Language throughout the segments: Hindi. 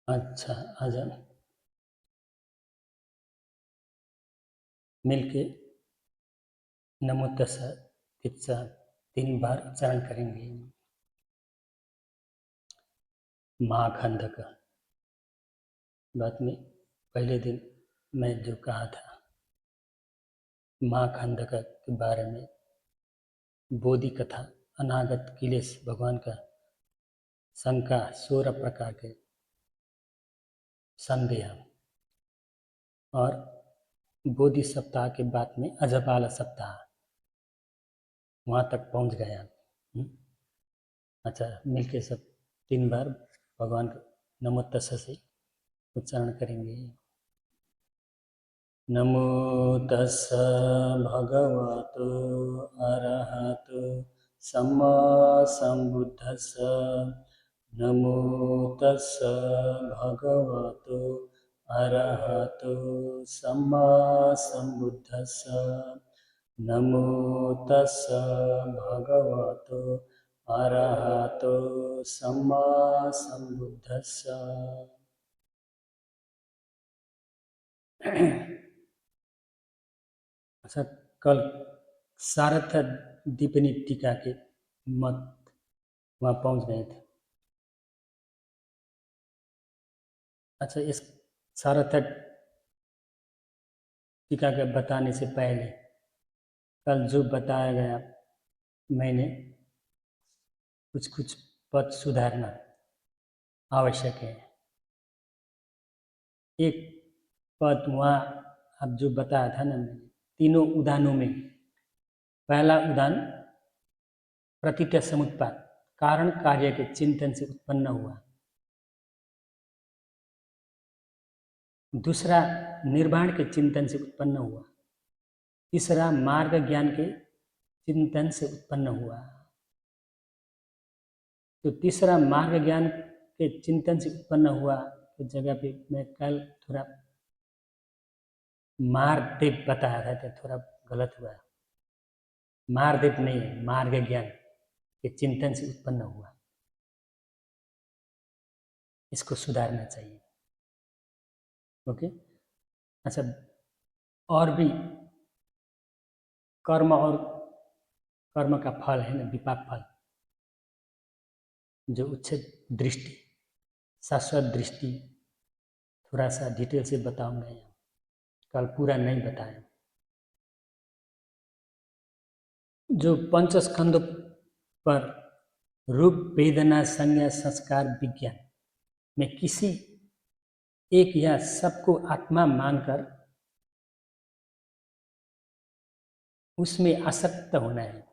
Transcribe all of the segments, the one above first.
अच्छा, आ जाओ। मिलके नमो तस्सा तित्सा 3 बार उच्चारण करेंगे। महाखंडक। बात में पहले दिन मैं जो कहा था महाखंडक के बारे में, बोधि कथा, अनागत किलेश भगवान का शंका 16 प्रकार के संदेह, और बोधि सप्ताह के बाद में अजपाल सप्ताह, वहाँ तक पहुँच गए हम। अच्छा, मिलके सब 3 बार भगवान का नमो तस्सा से उच्चारण करेंगे। नमो तस्सा भगवतो अरहतो सम्मा सम्बुद्धस्सा। नमो तस्सा भगवतो अरहतो सम्मा सम्बुद्धस्सा। नमो तस्सा भगवतो अरहतो सम्मा सम्बुद्धस्सा। अच्छा, कल सारथ दीपनी टीका के मत वहाँ पहुँच गए थे। अच्छा, इस सारथ टीका के बताने से पहले कल जो बताया गया, मैंने कुछ पद सुधारना आवश्यक है। एक पद वहाँ अब जो बताया था ना मैंने, तीनों उदानों में पहला उदान प्रतीत्य समुत्पाद, कारण कार्य के चिंतन से उत्पन्न हुआ। दूसरा निर्वाण के चिंतन से उत्पन्न हुआ। तीसरा मार्ग ज्ञान के चिंतन से उत्पन्न हुआ। तो तीसरा मार्ग ज्ञान के चिंतन से उत्पन्न हुआ की जगह पे मैं कल थोड़ा मार्गदेव बताया था, तो थोड़ा गलत हुआ। मार्गदेव नहीं, मार्ग ज्ञान के चिंतन से उत्पन्न हुआ, इसको सुधारना चाहिए। ओके। अच्छा, और भी कर्म और कर्म का फल है ना, विपाक फल, जो उच्छेद दृष्टि, शाश्वत दृष्टि, थोड़ा सा डिटेल से बताऊंगा। कल पूरा नहीं बताया। जो पंचस्कंद पर रूप वेदना संज्ञा संस्कार विज्ञान में किसी एक या सबको आत्मा मानकर उसमें आसक्त होना है।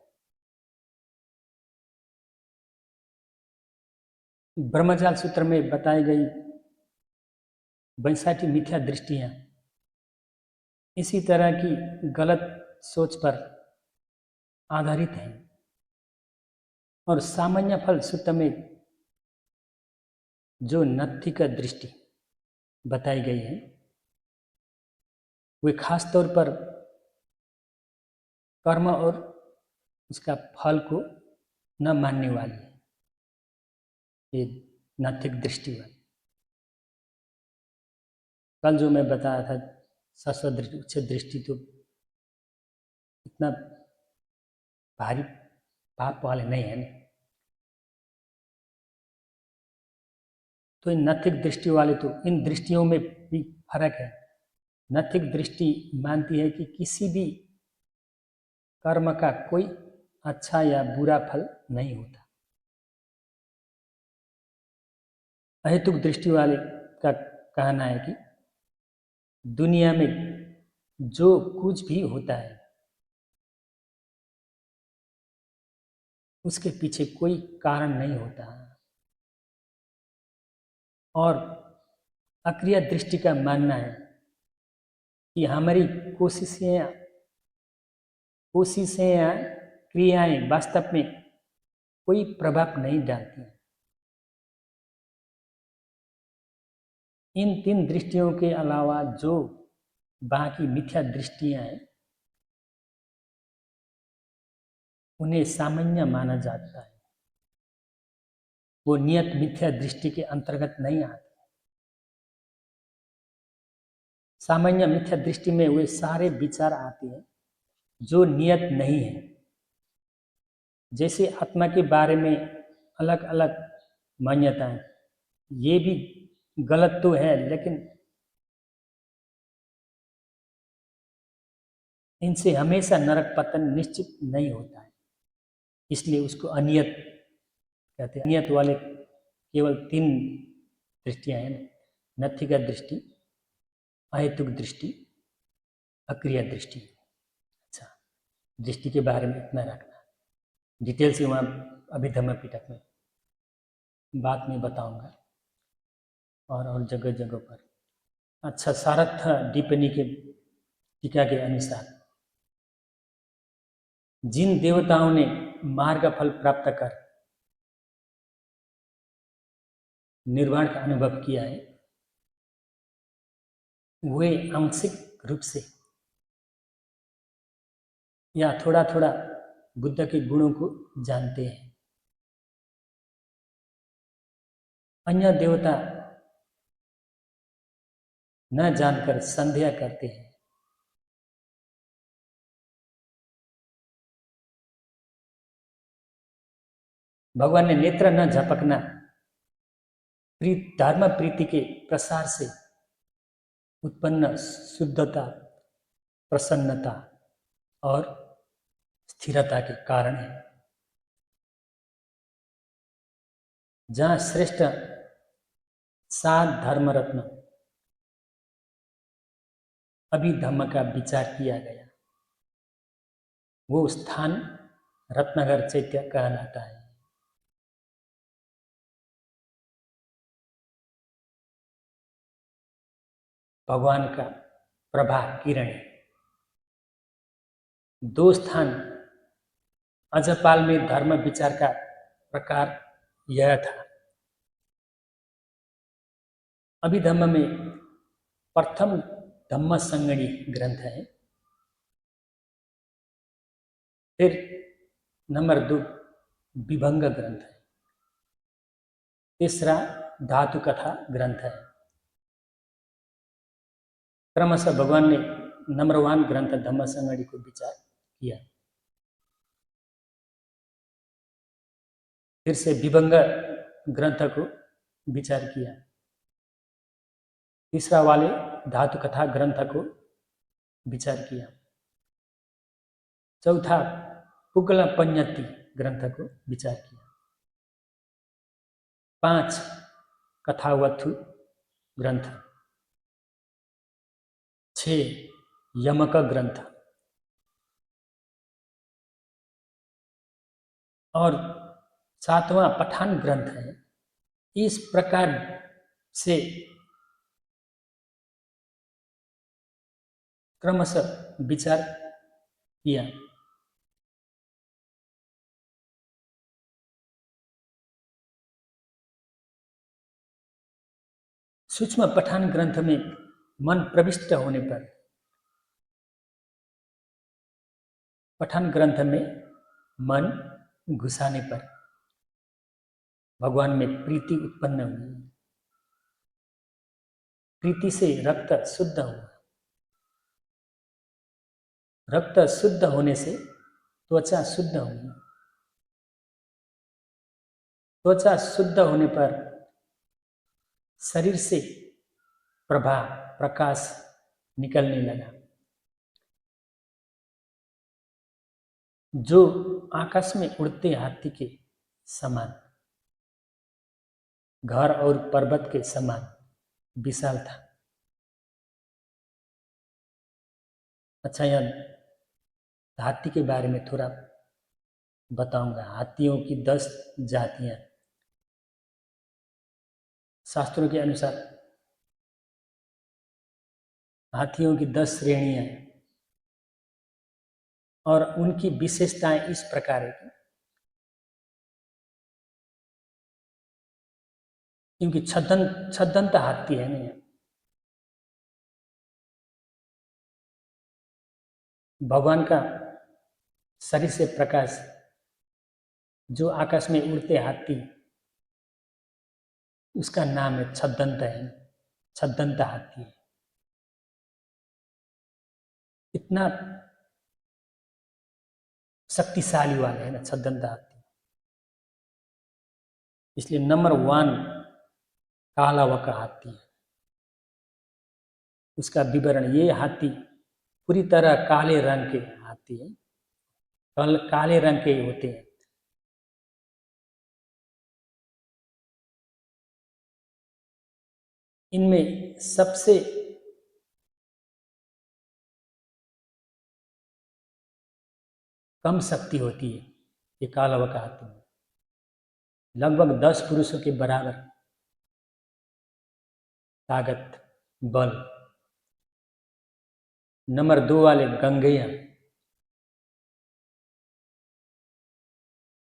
ब्रह्मजाल सूत्र में बताई गई 62 मिथ्या दृष्टियां इसी तरह की गलत सोच पर आधारित हैं। और सामान्य फल सूत्र में जो नत्थिक दृष्टि बताई गई है, वे खास तौर पर कर्म और उसका फल को न मानने वाली है। ये नैतिक दृष्टि वाली, कल जो मैं बताया था शाश्वत दृष्टि, उच्च दृष्टि, तो इतना भारी पाप वाले नहीं है ना। तो इन नैतिक दृष्टि वाले, तो इन दृष्टियों में भी फर्क है। नैतिक दृष्टि मानती है कि किसी भी कर्म का कोई अच्छा या बुरा फल नहीं होता। अहेतुक दृष्टि वाले का कहना है कि दुनिया में जो कुछ भी होता है उसके पीछे कोई कारण नहीं होता। और अक्रिय दृष्टि का मानना है कि हमारी कोशिशें या क्रियाएं वास्तव में कोई प्रभाव नहीं डालती हैं। इन 3 दृष्टियों के अलावा जो बाकी मिथ्या दृष्टियां हैं, उन्हें सामान्य माना जाता है। वो नियत मिथ्या दृष्टि के अंतर्गत नहीं आते। सामान्य मिथ्या दृष्टि में वे सारे विचार आते हैं जो नियत नहीं है। जैसे आत्मा के बारे में अलग अलग मान्यताएं, ये भी गलत तो है, लेकिन इनसे हमेशा नरक पतन निश्चित नहीं होता है, इसलिए उसको अनियत कहते हैं। अनियत वाले केवल 3 दृष्टियां हैं, नथिगत दृष्टि, अहेतुक दृष्टि, अक्रिय दृष्टि। अच्छा, दृष्टि के बारे में इतना रखना, डिटेल से वहाँ अभिधम्म पिटक में बात में बताऊंगा और जगह जगह पर। अच्छा, सारथ टिप्पणी के टीका के अनुसार जिन देवताओं ने मार्ग फल प्राप्त कर निर्वाण का अनुभव किया है, वे आंशिक रूप से या थोड़ा थोड़ा बुद्ध के गुणों को जानते हैं। अन्य देवता न जानकर संदेह करते हैं। भगवान ने नेत्र न झपकना धर्म प्रीति के प्रसार से उत्पन्न शुद्धता, प्रसन्नता और स्थिरता के कारण है। जहाँ श्रेष्ठ 7 धर्म रत्न अभिधम्म का विचार किया गया, वो स्थान रत्नगर चैत्य कहलाता है। भगवान का प्रभा किरण 2 स्थान अजपाल में धर्म विचार का प्रकार यह था। अभिधम्म में प्रथम धम्म संगणी ग्रंथ है, फिर नंबर 2 विभंग ग्रंथ है, तीसरा धातु कथा ग्रंथ है। क्रमशः भगवान ने नंबर 1 ग्रंथ धम्म संगणी को विचार किया, फिर से विभंग ग्रंथ को विचार किया, तीसरा वाले धातु कथा ग्रंथ को विचार किया, चौथा पुगल पन्यति ग्रंथ को विचार किया, 5 कथावथु ग्रंथ, 6 यमक ग्रंथ और 7वां पठान ग्रंथ है। इस प्रकार से क्रमशः विचार किया। सूक्ष्म पठान ग्रंथ में मन प्रविष्ट होने पर, पठान ग्रंथ में मन घुसाने पर भगवान में प्रीति उत्पन्न हुई। प्रीति से रक्त शुद्ध हुआ, रक्त शुद्ध होने से त्वचा शुद्ध हुई, त्वचा शुद्ध होने पर शरीर से प्रभा प्रकाश निकलने लगा, जो आकाश में उड़ते हाथी के समान, घर और पर्वत के समान विशाल था। अच्छा, यह हाथी के बारे में थोड़ा बताऊंगा। हाथियों की 10 जातियां शास्त्रों के अनुसार, हाथियों की 10 श्रेणियां और उनकी विशेषताएं इस प्रकार है क्योंकि छद्दंत हाथी है नहीं, भगवान का शरीर से प्रकाश जो आकाश में उड़ते हाथी, उसका नाम है छद्दंत, है छद्दंत हाथी है। इतना शक्तिशाली वाले है ना छद्दंत हाथी। इसलिए नंबर 1 कालावका हाथी है। उसका विवरण, ये हाथी पूरी तरह काले रंग के हाथी है, काले रंग के होते हैं। इनमें सबसे कम शक्ति होती है ये कालावका हाथी में, लगभग 10 पुरुषों के बराबर ताकत बल। नंबर 2 वाले गंगैया,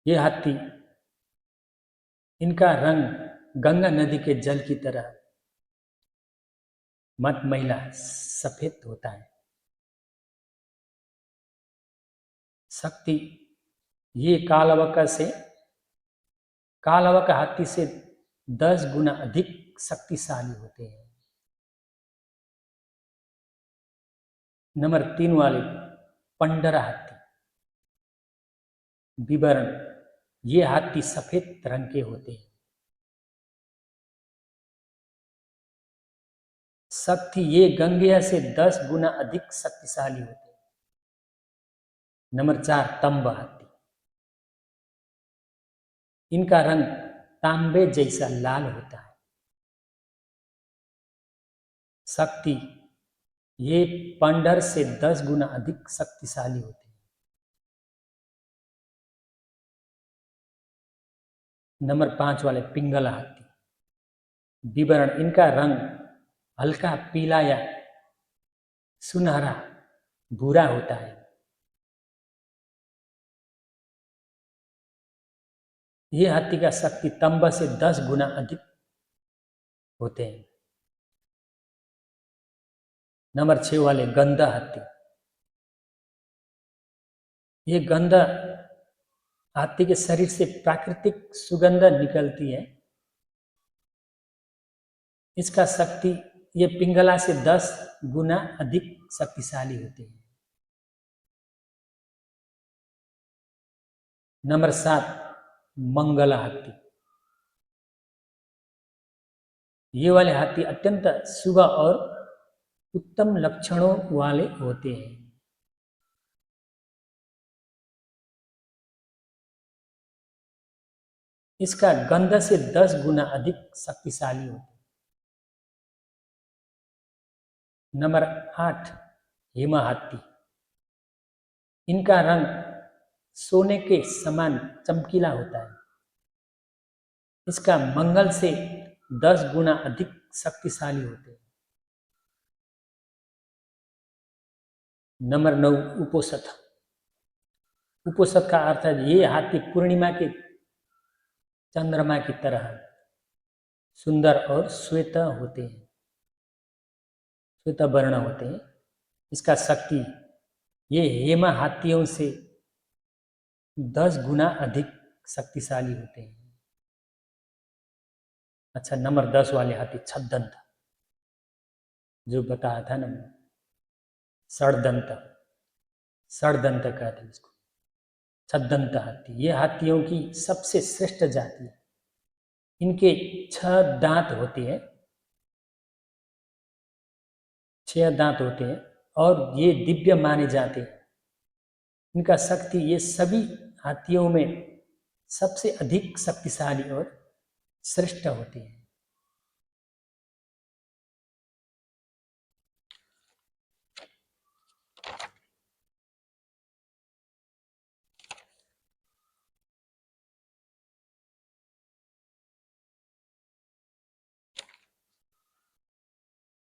ये हाथी, इनका रंग गंगा नदी के जल की तरह मटमैला सफेद होता है। शक्ति, ये कालावका हाथी से 10 गुना अधिक शक्तिशाली होते हैं। नंबर 3 वाले पंडरा हाथी, विवरण, ये हाथी सफेद रंग के होते हैं। शक्ति, ये गंगेय से 10 गुना अधिक शक्तिशाली होते हैं। नंबर 4 तंबा हाथी, इनका रंग तांबे जैसा लाल होता है। शक्ति, ये पंडर से 10 गुना अधिक शक्तिशाली होते हैं। नंबर 5 वाले पिंगला हाथी, विवरण, इनका रंग हल्का पीला या सुनहरा भूरा होता है। ये हाथी का शक्ति तंबा से 10 गुना अधिक होते हैं। नंबर 6 वाले गंदा हाथी, ये गंदा हाथी के शरीर से प्राकृतिक सुगंध निकलती है। इसका शक्ति, ये पिंगला से 10 गुना अधिक शक्तिशाली होते हैं। नंबर 7 मंगला हाथी, ये वाले हाथी अत्यंत शुभ और उत्तम लक्षणों वाले होते हैं। इसका गंध से 10 गुना अधिक शक्तिशाली होता है। नंबर 8 हेमा हाथी, इनका रंग सोने के समान चमकीला होता है। इसका मंगल से 10 गुना अधिक शक्तिशाली होते हैं। नंबर 9 उपोषथ, उपोषथ का अर्थ है ये हाथी पूर्णिमा के चंद्रमा की तरह सुंदर और श्वेत होते हैं, श्वेत वर्ण होते हैं। इसका शक्ति, ये हेमा हाथियों से 10 गुना अधिक शक्तिशाली होते हैं। अच्छा, नंबर 10 वाले हाथी छद्दंत, जो बताया था ना, षडदंत, षडदंत कहते हैं इसको, छद्दंत हाथी, ये हाथियों की सबसे श्रेष्ठ जाति है। इनके 6 दांत होते हैं, 6 दांत होते हैं और ये दिव्य माने जाते हैं। इनका शक्ति, ये सभी हाथियों में सबसे अधिक शक्तिशाली और श्रेष्ठ होते हैं।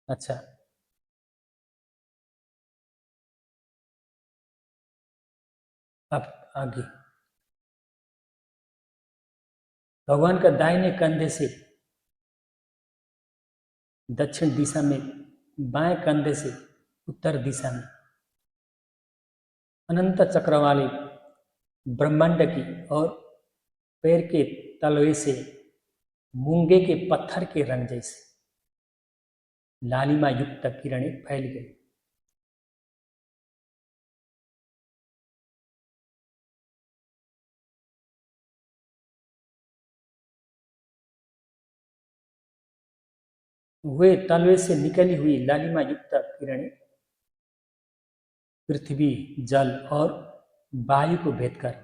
अच्छा, अब आगे, भगवान का दाहिने कंधे से दक्षिण दिशा में, बाएं कंधे से उत्तर दिशा में अनंत चक्र वाले ब्रह्मांड की और पैर के तलवे से मूंगे के पत्थर के रंग जैसे लालिमा युक्त किरणें फैल गई। वे तलवे से निकली हुई लालिमा युक्त किरणें पृथ्वी, जल और वायु को भेद कर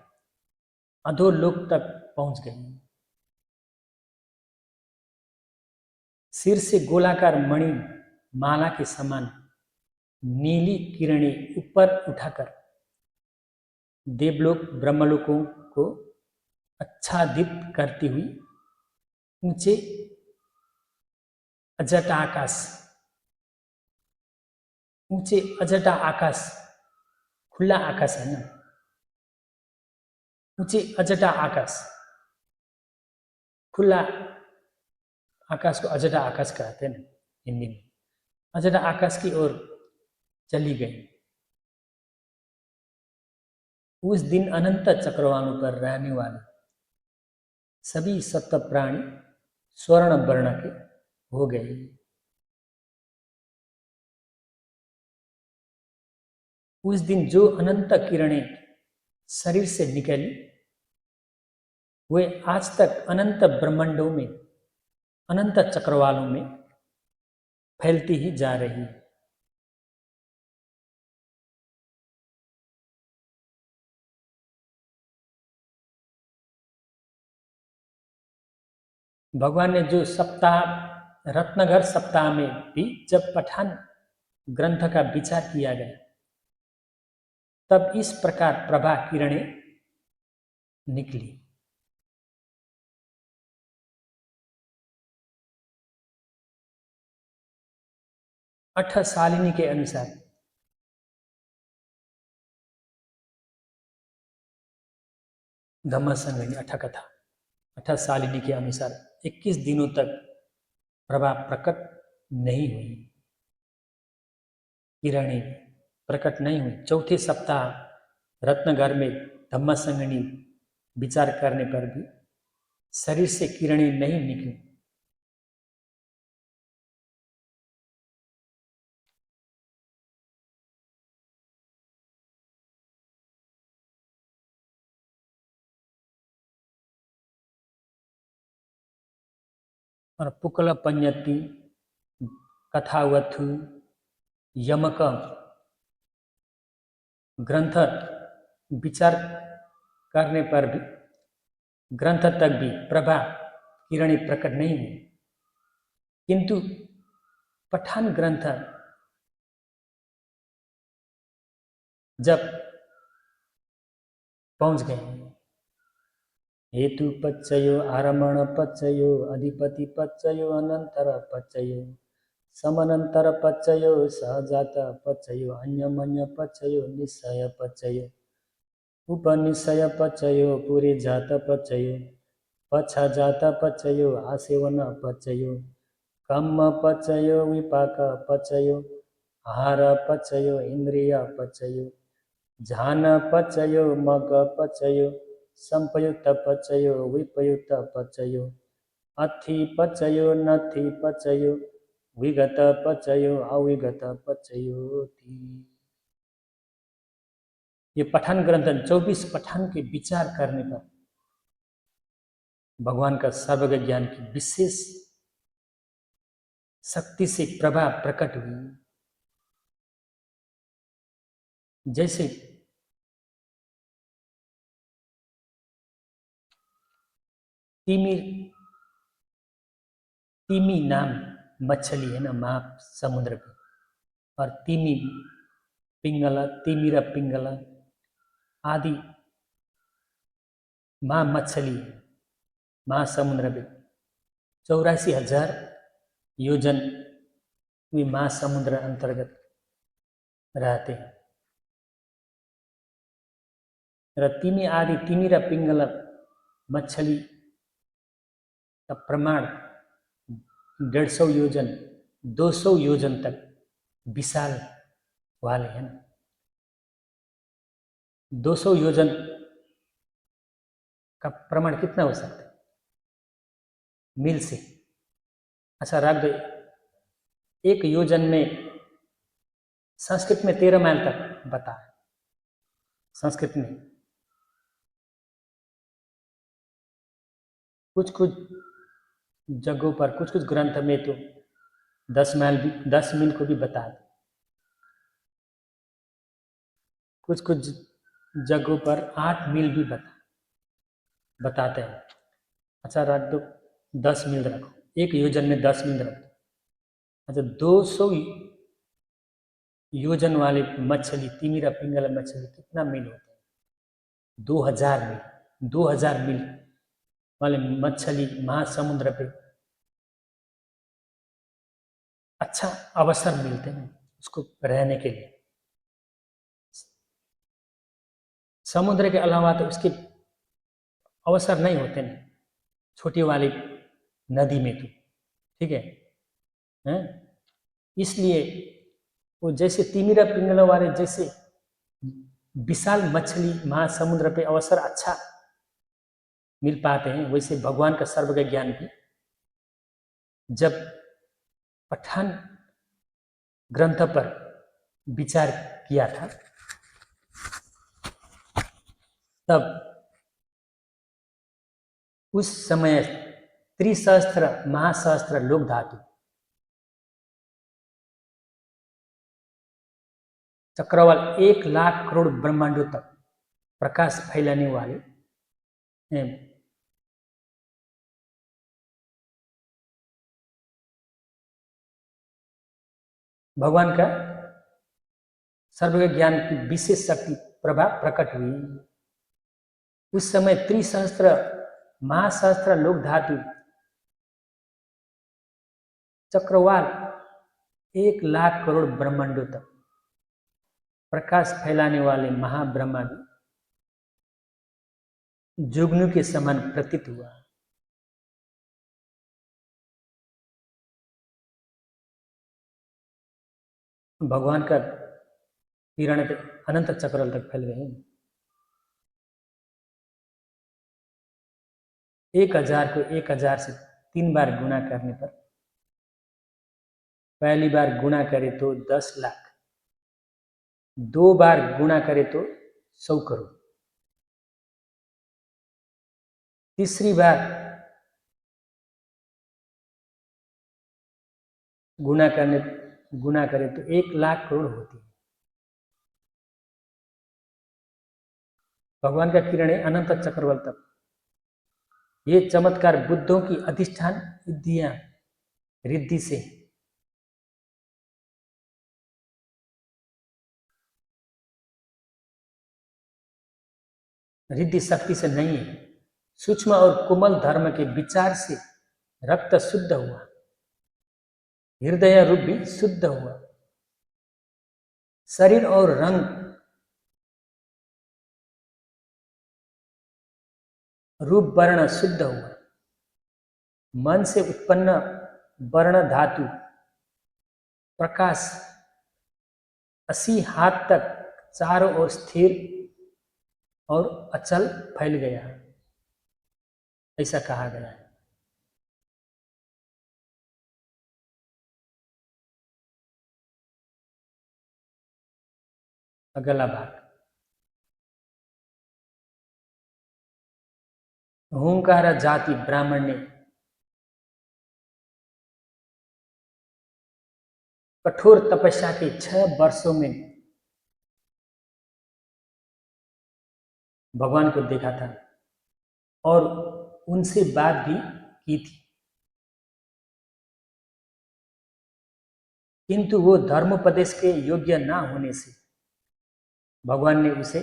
अधोलोक तक पहुंच गई। सिर से गोलाकार मणि माला के समान नीली किरणें ऊपर उठाकर देवलोक ब्रह्मलोकों को आच्छादित करती हुई ऊंचे अजटा आकाश, ऊंचे अजटा आकाश, खुला आकाश है ना, ऊंचे अजटा आकाश, खुला आकाश को अजटा आकाश कहते हैं ना हिंदी में, अजटा आकाश की ओर चली गई। उस दिन अनंत चक्रवालों पर रहने वाले सभी सप्त प्राणी स्वर्ण वर्ण के हो गए। उस दिन जो अनंत किरणें शरीर से निकली वे आज तक अनंत ब्रह्मांडों में, अनंत चक्रवालों में फैलती ही जा रही है। भगवान ने जो सप्ताह, रत्नगर सप्ताह में भी जब पठान ग्रंथ का विचार किया गया तब इस प्रकार प्रभा किरणें निकली। अठशालिनी के अनुसार धम्मसंगणी अठकथा, अठशालिनी के अनुसार 21 दिनों तक प्रभा प्रकट नहीं हुई, किरणें प्रकट नहीं हुई। चौथे सप्ताह रत्नगर में धम्मसंगणी विचार करने पर भी शरीर से किरणें नहीं निकली। और पुकल पंयति कथावथु यमक ग्रंथ विचार करने पर भी ग्रंथ तक भी प्रभा किरणें प्रकट नहीं हुई, किंतु पठान ग्रंथ जब पहुंच गए, हेतु पच्चयो, आरमण पच्चयो, अधिपति पच्चयो, अनंतर पच्चयो, समनंतर पच्चयो, सहजात पच्चयो, अन्यमन्य पच्चयो, निश्चय पच्चयो, उपनिश्चय पच्चयो, पूरी जात पच्चयो, पच्छा जात पच्चयो, आसेवन पच्चयो, कम्म पच्चयो, विपाक पच्चयो, आहार पच्चयो, इंद्रिय पच्चयो, झान पच्चयो, मग पच्चयो, संपयुक्त पच्चयो, विपयुक्त पच्चयो, अथि पच्चयो, नथि पच्चयो, विगत पच्चयो, अविगत पच्चयो। ये पठान ग्रंथ 24 पठान के विचार करने पर भगवान का सर्वज्ञ ज्ञान की विशेष शक्ति से प्रभा प्रकट हुई। जैसे तिमी नाम मछली है ना महासमुद्र की, और तिमी पिंगला, तिमिर पिंगला आदि माँ मछली महासमुद्र में 84,000 योजन वे महासमुद्र अंतर्गत रहते हैं। र तिमी आदि तिमिर पिंगला मछली का प्रमाण 150 योजन 200 योजन तक विशाल वाले हैं। 200 योजन का प्रमाण कितना हो सकता है मील से? अच्छा रख दो, एक योजन में संस्कृत में 13 माइल तक बता है। संस्कृत में कुछ कुछ जगहों पर, कुछ कुछ ग्रंथ में तो 10 मील को भी बता दो। कुछ कुछ जगहों पर 8 मील भी बताते हैं। अच्छा रख दो, 10 मील रखो, एक योजन में 10 मील रख दो। अच्छा 200 योजन वाले मछली, तिमिरा पिंगला मछली कितना मील होता है? 2000 मील। 2000 मील वाले मछली महासमुद्र पे अच्छा अवसर मिलते हैं उसको रहने के लिए। समुद्र के अलावा तो उसके अवसर नहीं होते ना छोटी वाली नदी में तो, ठीक है हैं? इसलिए वो जैसे तिमिरा पिंगला वाले जैसे विशाल मछली महासमुद्र पे अवसर अच्छा मिल पाते हैं, वैसे भगवान का सर्वज्ञ ज्ञान भी जब पठान ग्रंथ पर विचार किया था तब उस समय त्रिसहस्त्र महासहस्त्र लोक धातु चक्रवाल 1 लाख करोड़ ब्रह्मांडों तक प्रकाश फैलाने वाले हैं। भगवान का सर्वज्ञ ज्ञान की विशेष शक्ति प्रभा प्रकट हुई। उस समय त्रिसहस्त्र महासहस्त्र लोक धातु चक्रवाल 1 लाख करोड़ ब्रह्मांडों तक प्रकाश फैलाने वाले महाब्रह्मा जुगनू के समान प्रतीत हुआ। भगवान का किरण अनंत चक्र तक फैल गए। 1000 को 1000 से 3 बार गुणा करने पर, पहली बार गुणा करे तो 10 लाख, 2 बार गुणा करे तो 100 करोड़, तीसरी बार गुणा करे तो 1 लाख करोड़ होती है। भगवान का किरण है अनंत चक्रवल तक। ये चमत्कार बुद्धों की अधिष्ठान विद्या रिद्धि से रिद्धि शक्ति से नहीं है, सूक्ष्म और कोमल धर्म के विचार से रक्त शुद्ध हुआ, हृदय रूप भी शुद्ध हुआ, शरीर और रंग रूप वर्ण शुद्ध हुआ, मन से उत्पन्न वर्ण धातु प्रकाश 80 हाथ तक चारों ओर स्थिर और अचल फैल गया, ऐसा कहा गया है। अगला भाग, ओंकार जाति ब्राह्मण ने कठोर तपस्या के 6 वर्षों में भगवान को देखा था और उनसे बात भी की थी, किंतु वो धर्मोपदेश के योग्य ना होने से भगवान ने उसे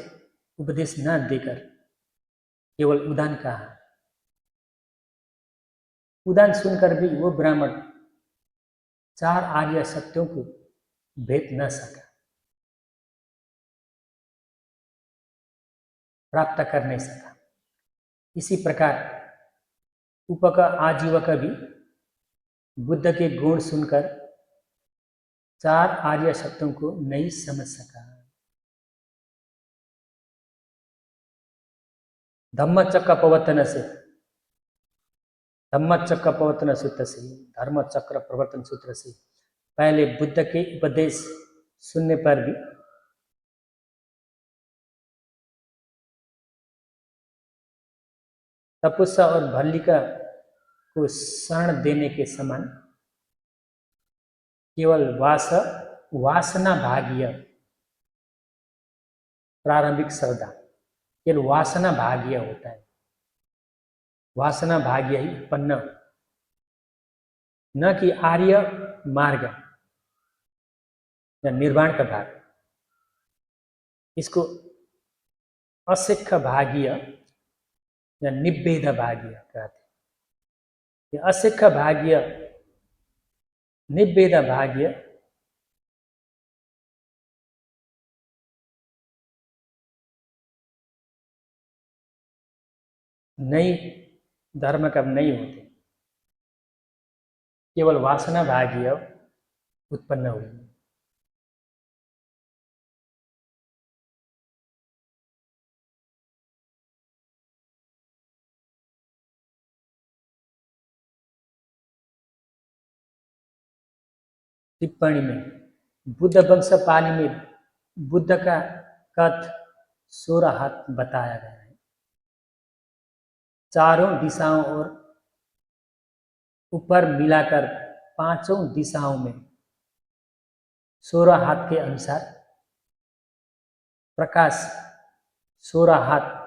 उपदेश न देकर केवल उदान कहा। उदान सुनकर भी वो ब्राह्मण 4 आर्य सत्यों को भेद न सका, प्राप्त कर नहीं सका। इसी प्रकार उपक आजीवक भी बुद्ध के गुण सुनकर 4 आर्य सत्यों को नहीं समझ सका। धम्मचक्र प्रवर्तन सूत्र से, धर्मचक्र प्रवर्तन सूत्र से पहले बुद्ध के उपदेश सुनने पर भी तपस्या और भल्लिका को शरण देने के समान केवल वासना भागीय प्रारंभिक श्रद्धा केवल वासना भागीय होता है, वासना भाग्य ही उत्पन्न, न कि आर्य मार्ग या निर्वाण का भाग। इसको अशिक्ष भागीय या निवेद भागीय कहते हैं। अशिक्ष भागीय निवेद भागीय नई धर्म का नहीं होते, केवल वासना भागीय उत्पन्न हुई। टिप्पणी में बुद्ध वंश पाली में बुद्ध का कद 16 हाथ बताया गया है। चारों दिशाओं और ऊपर मिलाकर पांचों दिशाओं में 16 हाथ के अनुसार प्रकाश 16 हाथ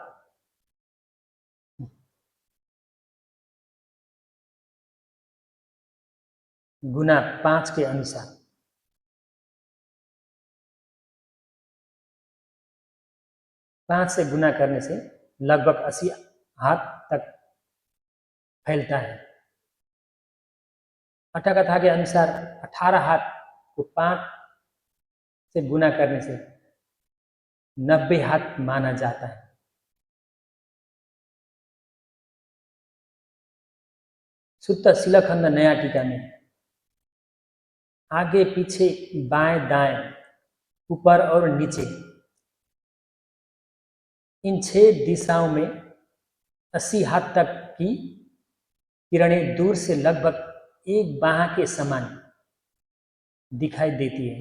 गुना 5 के अनुसार 5 से गुना करने से लगभग 80 हाथ तक फैलता है। अट्ठकथा के अनुसार 18 हाथ को 5 से गुना करने से 90 हाथ माना जाता है। शुद्ध शिलाखंड नया टीका में आगे पीछे बाएं दाएं ऊपर और नीचे इन 6 दिशाओं में 80 हाथ तक की किरणें दूर से लगभग एक बाह के समान दिखाई देती है,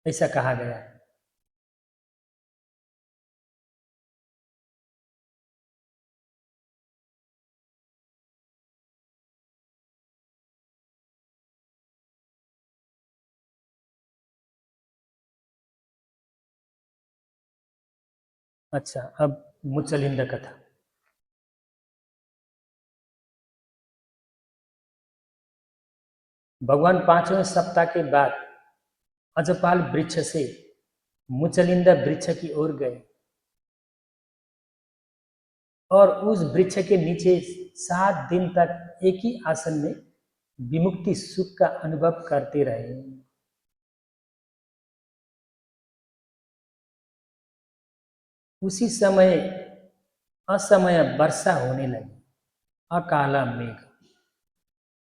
ऐसा कहा गया है। अच्छा, अब मुचलिंद कथा। भगवान 5वें सप्ताह के बाद अजपाल वृक्ष से मुचलिंद वृक्ष की ओर गए और उस वृक्ष के नीचे 7 दिन तक एक ही आसन में विमुक्ति सुख का अनुभव करते रहे। उसी समय असमय वर्षा होने लगी। अकाला मेघ,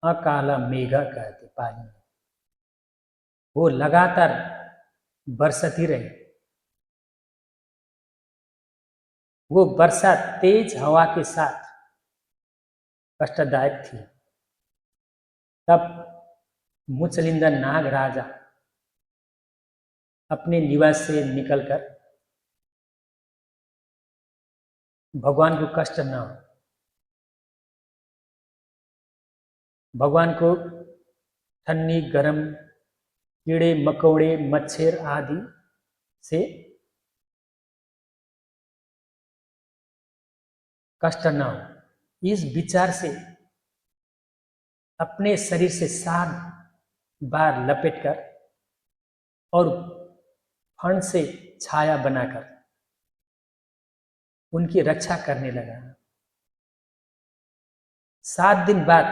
अकाला मेघ कहते पानी में, वो लगातार बरसती रही। वो वर्षा तेज हवा के साथ कष्टदायक थी। तब मुचलिंद नाग राजा अपने निवास से निकलकर भगवान को कष्ट न हो, भगवान को ठंडी गर्म कीड़े मकोड़े मच्छर आदि से कष्ट न हो, इस विचार से अपने शरीर से 7 बार लपेटकर और फण से छाया बनाकर उनकी रक्षा करने लगा। 7 दिन बाद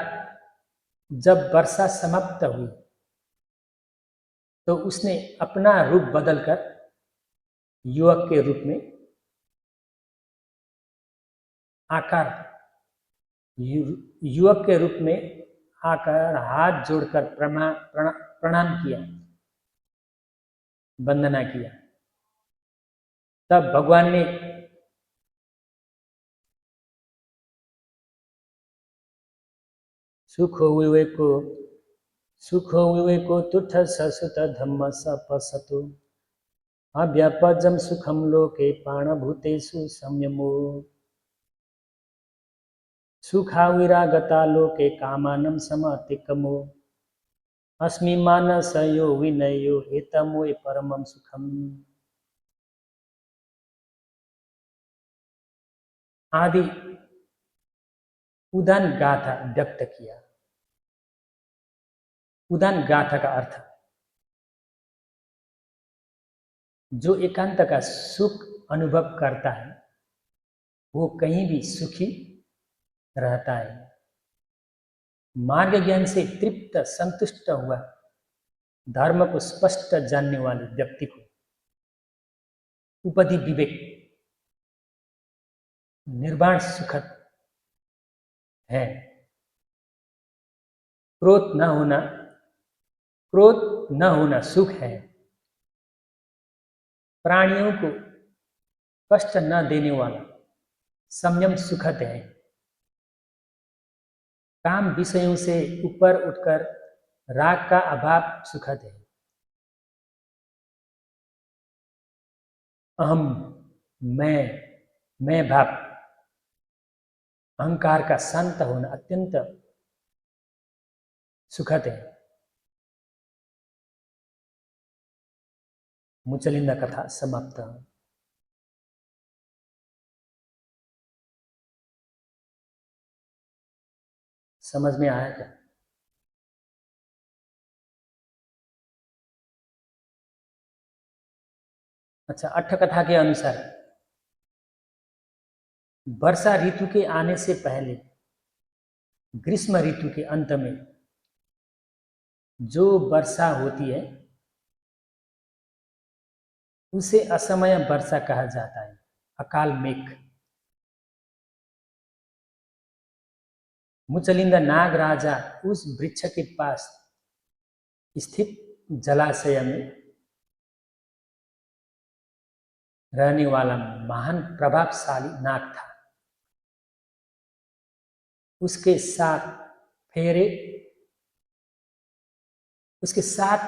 जब वर्षा समाप्त हुई तो उसने अपना रूप बदलकर युवक के रूप में आकर युवक के रूप में आकर हाथ जोड़कर प्रणाम किया, वंदना किया। तब भगवान ने सुखो विवेको तुठ ससुत धम्म सपसतु अव्यापजम सुखम लोके प्राणभूतेषु संयमो सुखा विरागता लोके कामानम समतिकमो। अस्मि मानसयो विनयो एतमोय परमं सुखम। आदि उदान गाथा व्यक्त किया। उदान गाथा का अर्थ जो एकांत का सुख अनुभव करता है वो कहीं भी सुखी रहता है। मार्ग ज्ञान से तृप्त संतुष्ट हुआ धर्म को स्पष्ट जानने वाले व्यक्ति को उपधि विवेक निर्वाण सुखद है। क्रोध न होना सुख है। प्राणियों को कष्ट न देने वाला संयम सुखद है। काम विषयों से ऊपर उठकर राग का अभाव सुखद है। अहम मैं भाव अहंकार का शांत होना अत्यंत सुखद है। मुचलिंदा कथा समाप्त। समझ में आया क्या? अच्छा, अट्ठ कथा के अनुसार वर्षा ऋतु के आने से पहले ग्रीष्म ऋतु के अंत में जो वर्षा होती है उसे असमय वर्षा कहा जाता है, अकाल मेघ। मुचलिंदा नाग राजा उस वृक्ष के पास स्थित जलाशय में रहने वाला महान प्रभावशाली नाग था। उसके सात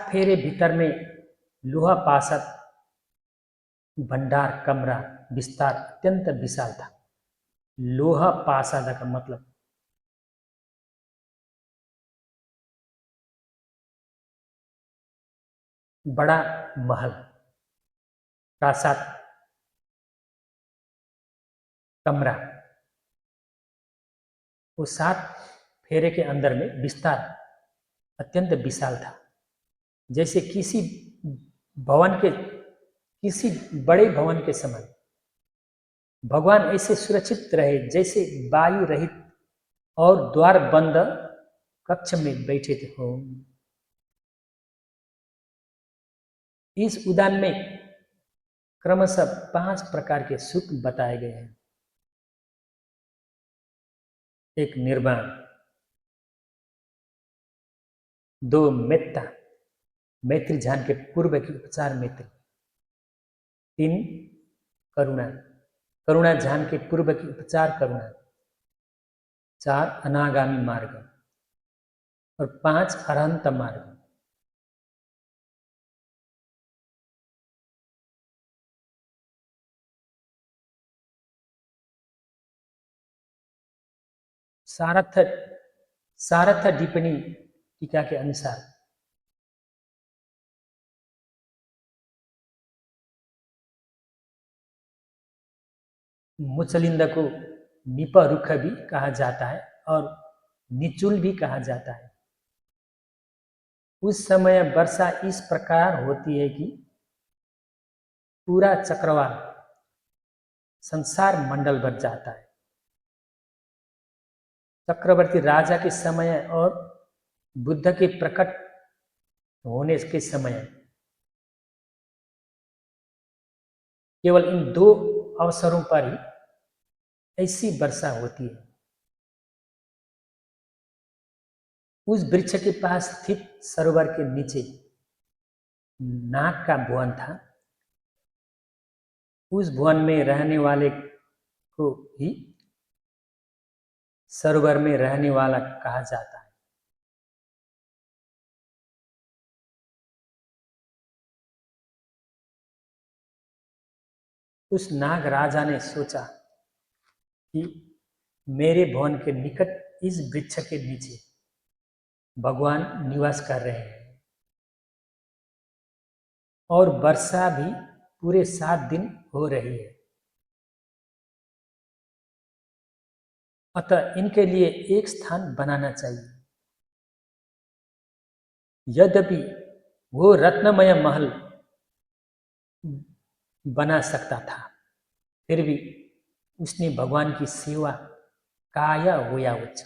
फेरे भीतर में लोहा पाशद भंडार कमरा विस्तार अत्यंत विशाल था। लोहा पाशद का मतलब बड़ा महल, प्रासाद, कमरा। वो 7 फेरे के अंदर में विस्तार अत्यंत विशाल था। जैसे किसी बड़े भवन के समान भगवान ऐसे सुरक्षित रहे जैसे वायु रहित और द्वार बंद कक्ष में बैठे थे। इस उदान में क्रमशः 5 प्रकार के सुख बताए गए हैं। एक निर्वाण, 2 मेत्ता, मैत्री ध्यान के पूर्व की उपचार मैत्री। 3 करुणा, करुणा ध्यान के पूर्व की उपचार करुणा। 4 अनागामी मार्ग और 5 अरहंत मार्ग। सारथ टिप्पणी टीका के अनुसार मुचलिंद को निपरुख भी कहा जाता है और निचुल भी कहा जाता है। उस समय वर्षा इस प्रकार होती है कि पूरा चक्रवाल संसार मंडल बन जाता है। चक्रवर्ती राजा के समय और बुद्ध के प्रकट होने के समय केवल इन 2 अवसरों पर ही ऐसी वर्षा होती है। उस वृक्ष के पास स्थित सरोवर के नीचे नाग का भवन था। उस भवन में रहने वाले को ही सरोवर में रहने वाला कहा जाता है। उस नाग राजा ने सोचा कि मेरे भवन के निकट इस वृक्ष के नीचे भगवान निवास कर रहे हैं। और वर्षा भी पूरे 7 दिन हो रही है। अतः इनके लिए एक स्थान बनाना चाहिए। यद्यपि वो रत्नमय महल बना सकता था, फिर भी उसने भगवान की सेवा काया होया उच्च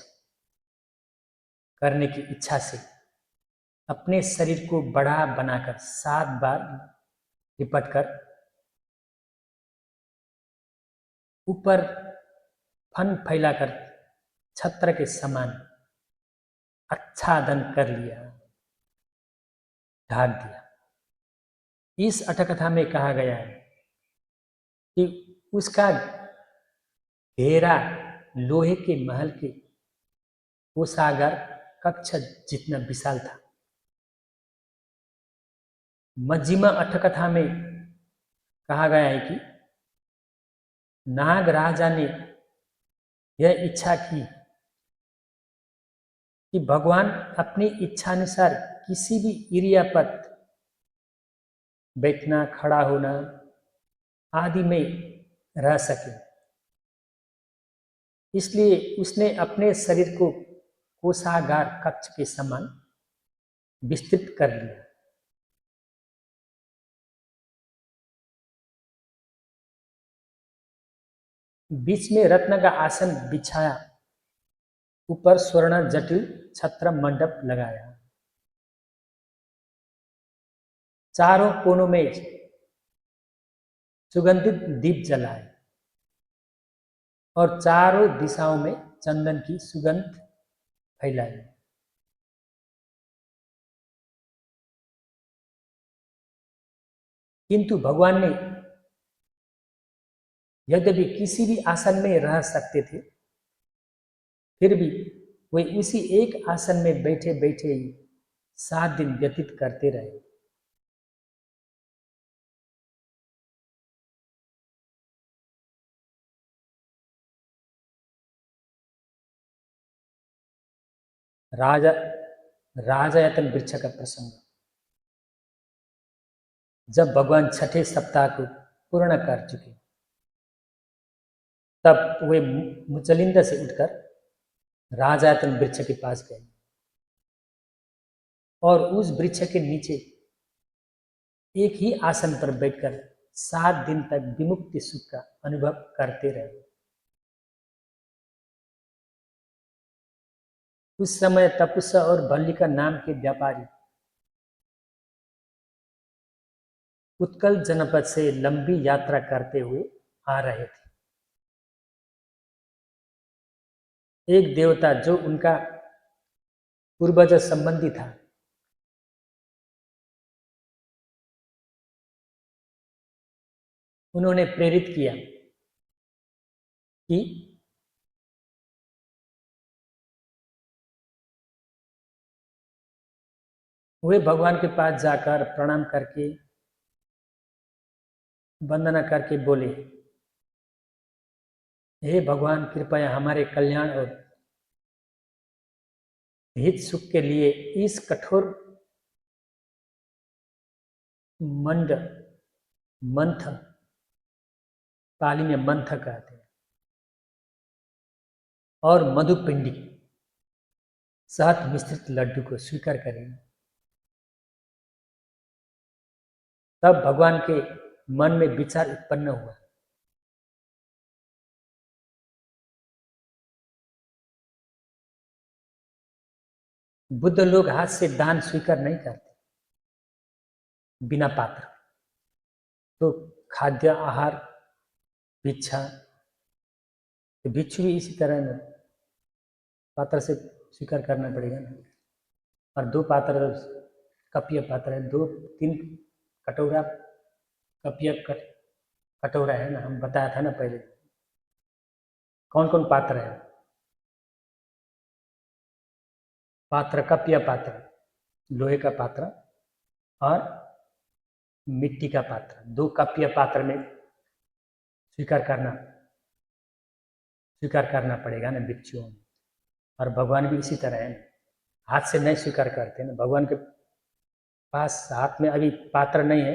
करने की इच्छा से अपने शरीर को बड़ा बनाकर 7 बार लिपटकर ऊपर फन फैलाकर छत्र के समान आच्छादन कर लिया, ढाक दिया। इस अटकथा में कहा गया है कि उसका घेरा लोहे के महल के कोषागार कक्ष जितना विशाल था। मज्जिमा अट्ठकथा में कहा गया है कि नाग राजा ने यह इच्छा की कि भगवान अपनी इच्छानुसार किसी भी इरिया पर बैठना, खड़ा होना आदि में रह सके। इसलिए उसने अपने शरीर को कोषागार कक्ष के समान विस्तृत कर लिया। बीच में रत्न का आसन बिछाया, ऊपर स्वर्ण जटिल छत्र मंडप लगाया, चारों कोनों में सुगंधित दीप जलाए और चारों दिशाओं में चंदन की सुगंध फैलाई। किंतु भगवान ने यद्यपि किसी भी आसन में रह सकते थे, फिर भी वे उसी एक आसन में बैठे बैठे ही 7 दिन व्यतीत करते रहे। राजा राजायतन वृक्ष का प्रसंग। जब भगवान छठे सप्ताह को पूर्ण कर चुके, तब वे मुचलिंद से उठकर राजायतन वृक्ष के पास गए और उस वृक्ष के नीचे एक ही आसन पर बैठकर 7 दिन तक विमुक्ति सुख का अनुभव करते रहे। उस समय तपुसा और भल्लिका नाम के व्यापारी उत्कल जनपद से लंबी यात्रा करते हुए आ रहे थे। एक देवता जो उनका पूर्वज संबंधी था, उन्होंने प्रेरित किया कि वे भगवान के पास जाकर प्रणाम करके वंदना करके बोले, हे भगवान, कृपया हमारे कल्याण और हित सुख के लिए इस कठोर मंड मंथ, पाली में मंथ कहते हैं, और मधुपिंडी शहद मिश्रित लड्डू को स्वीकार करें। तब भगवान के मन में विचार उत्पन्न हुआ, बुद्ध लोग हाथ से दान स्वीकार नहीं करते बिना पात्र, तो खाद्य आहार भिक्षा, तो भिक्षु भी इसी तरह में पात्र से स्वीकार करना पड़ेगा ना। और 2 पात्र कपीय पात्र है, 2-3 कटोरा कपीय कटोरा है ना, हम बताया था ना पहले कौन कौन पात्र है। पात्र कपीय पात्र, लोहे का पात्र और मिट्टी का पात्र, 2 कपीय पात्र में स्वीकार करना पड़ेगा ना भिक्षुओं में। और भगवान भी इसी तरह है ना, हाथ से नहीं स्वीकार करते ना। भगवान के पास हाथ में अभी पात्र नहीं है,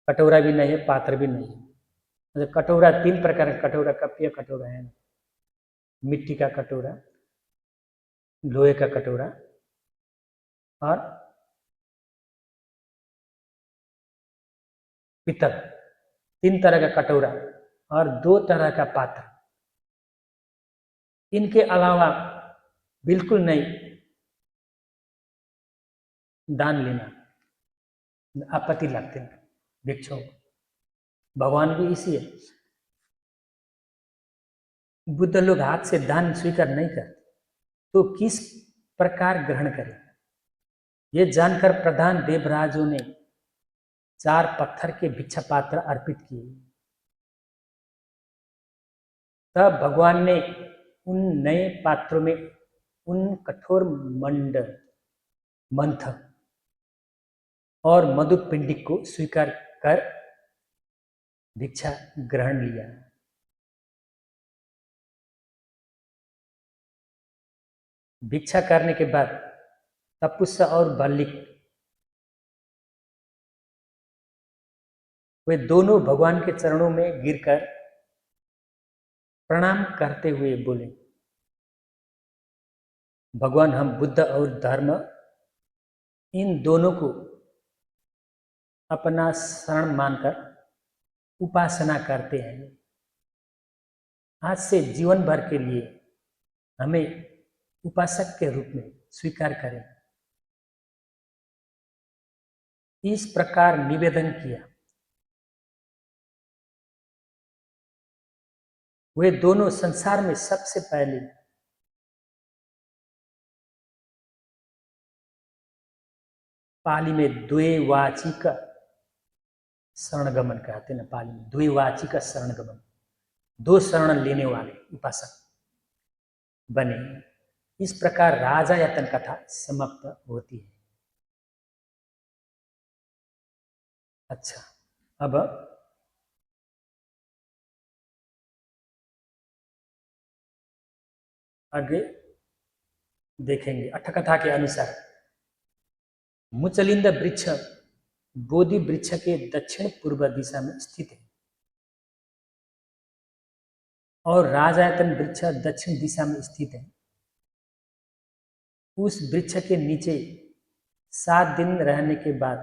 कटोरा भी नहीं है, पात्र भी नहीं है। मतलब कटोरा 3 प्रकार का कटोरा, कप्य कटोरा है, मिट्टी का कटोरा, लोहे का कटोरा और पीतल। 3 तरह का कटोरा और 2 तरह का पात्र। इनके अलावा बिल्कुल नहीं दान लेना, आपत्ति लगते हैं भिक्षुओं को। भगवान भी इसी है। बुद्ध लोग हाथ से दान स्वीकार नहीं करते, तो किस प्रकार ग्रहण करें? ये जानकर प्रधान देवराजों ने 4 पत्थर के भिक्षा पात्र अर्पित किए। तब भगवान ने उन नए पात्रों में उन कठोर मंथ और मधुपिंडिक को स्वीकार कर भिक्षा ग्रहण लिया। भिक्षा करने के बाद तपुस्सा और बल्लिक वे दोनों भगवान के चरणों में गिरकर प्रणाम करते हुए बोले, भगवान, हम बुद्ध और धर्म इन दोनों को अपना शरण मानकर उपासना करते हैं। आज से जीवन भर के लिए हमें उपासक के रूप में स्वीकार करें। इस प्रकार निवेदन किया। वे दोनों संसार में सबसे पहले पाली में द्वैवाचिक शरणगमन कहते हैं ना, पाली में द्वैवाचिक शरणगमन, 2 शरण लेने वाले उपासक बने। इस प्रकार राजायतन कथा समाप्त होती है। अच्छा, अब आगे देखेंगे। अट्ठकथा के अनुसार मुचलिंद वृक्ष बोधि वृक्ष के दक्षिण पूर्व दिशा में स्थित है और राजायतन वृक्ष दक्षिण दिशा में स्थित है। उस वृक्ष के नीचे 7 दिन रहने के बाद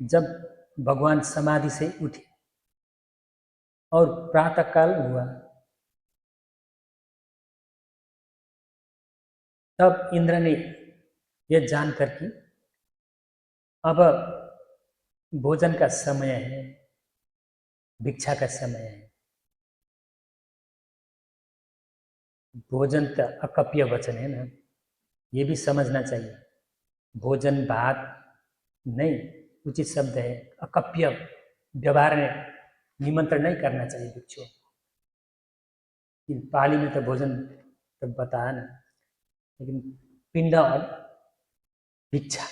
जब भगवान समाधि से उठे और प्रातःकाल हुआ, तब इंद्र ने यह जानकर कि अब भोजन का समय है, भिक्षा का समय है। भोजन का अकप्य वचन है ना, ये भी समझना चाहिए। भोजन भात नहीं, उचित शब्द है। अकप्य व्यवहार में निमंत्रण नहीं करना चाहिए भिक्षुओं को। पाली में तो भोजन तो बताया ना, लेकिन पिंड और भिक्षा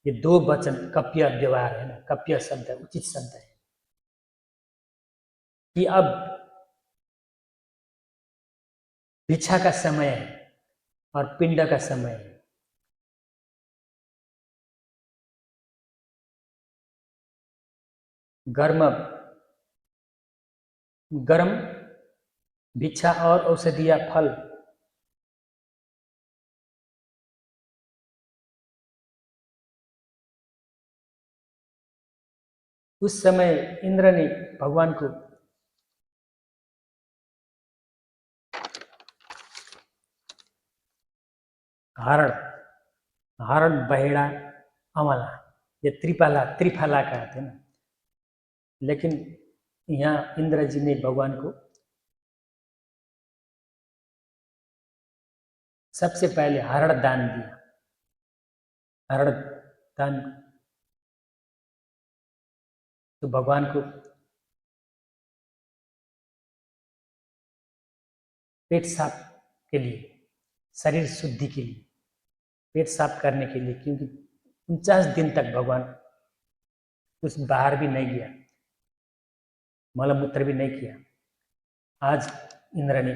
ये 2 वचन कप्य व्यवहार है ना, कप्य शब्द है, उचित शब्द है कि अब भिक्षा का समय है और पिंड का समय है। गर्म भिक्षा और औषधीय फल उस समय इंद्र ने भगवान को हरण बहेड़ा अमला, ये त्रिफला कहते हैं ना, लेकिन यहाँ इंद्र जी ने भगवान को सबसे पहले हरण दान दिया। हरण दान तो भगवान को पेट साफ के लिए, शरीर शुद्धि के लिए, पेट साफ करने के लिए, क्योंकि 49 दिन तक भगवान कुछ बाहर भी नहीं गया, मलमूत्र भी नहीं किया। आज इंद्र ने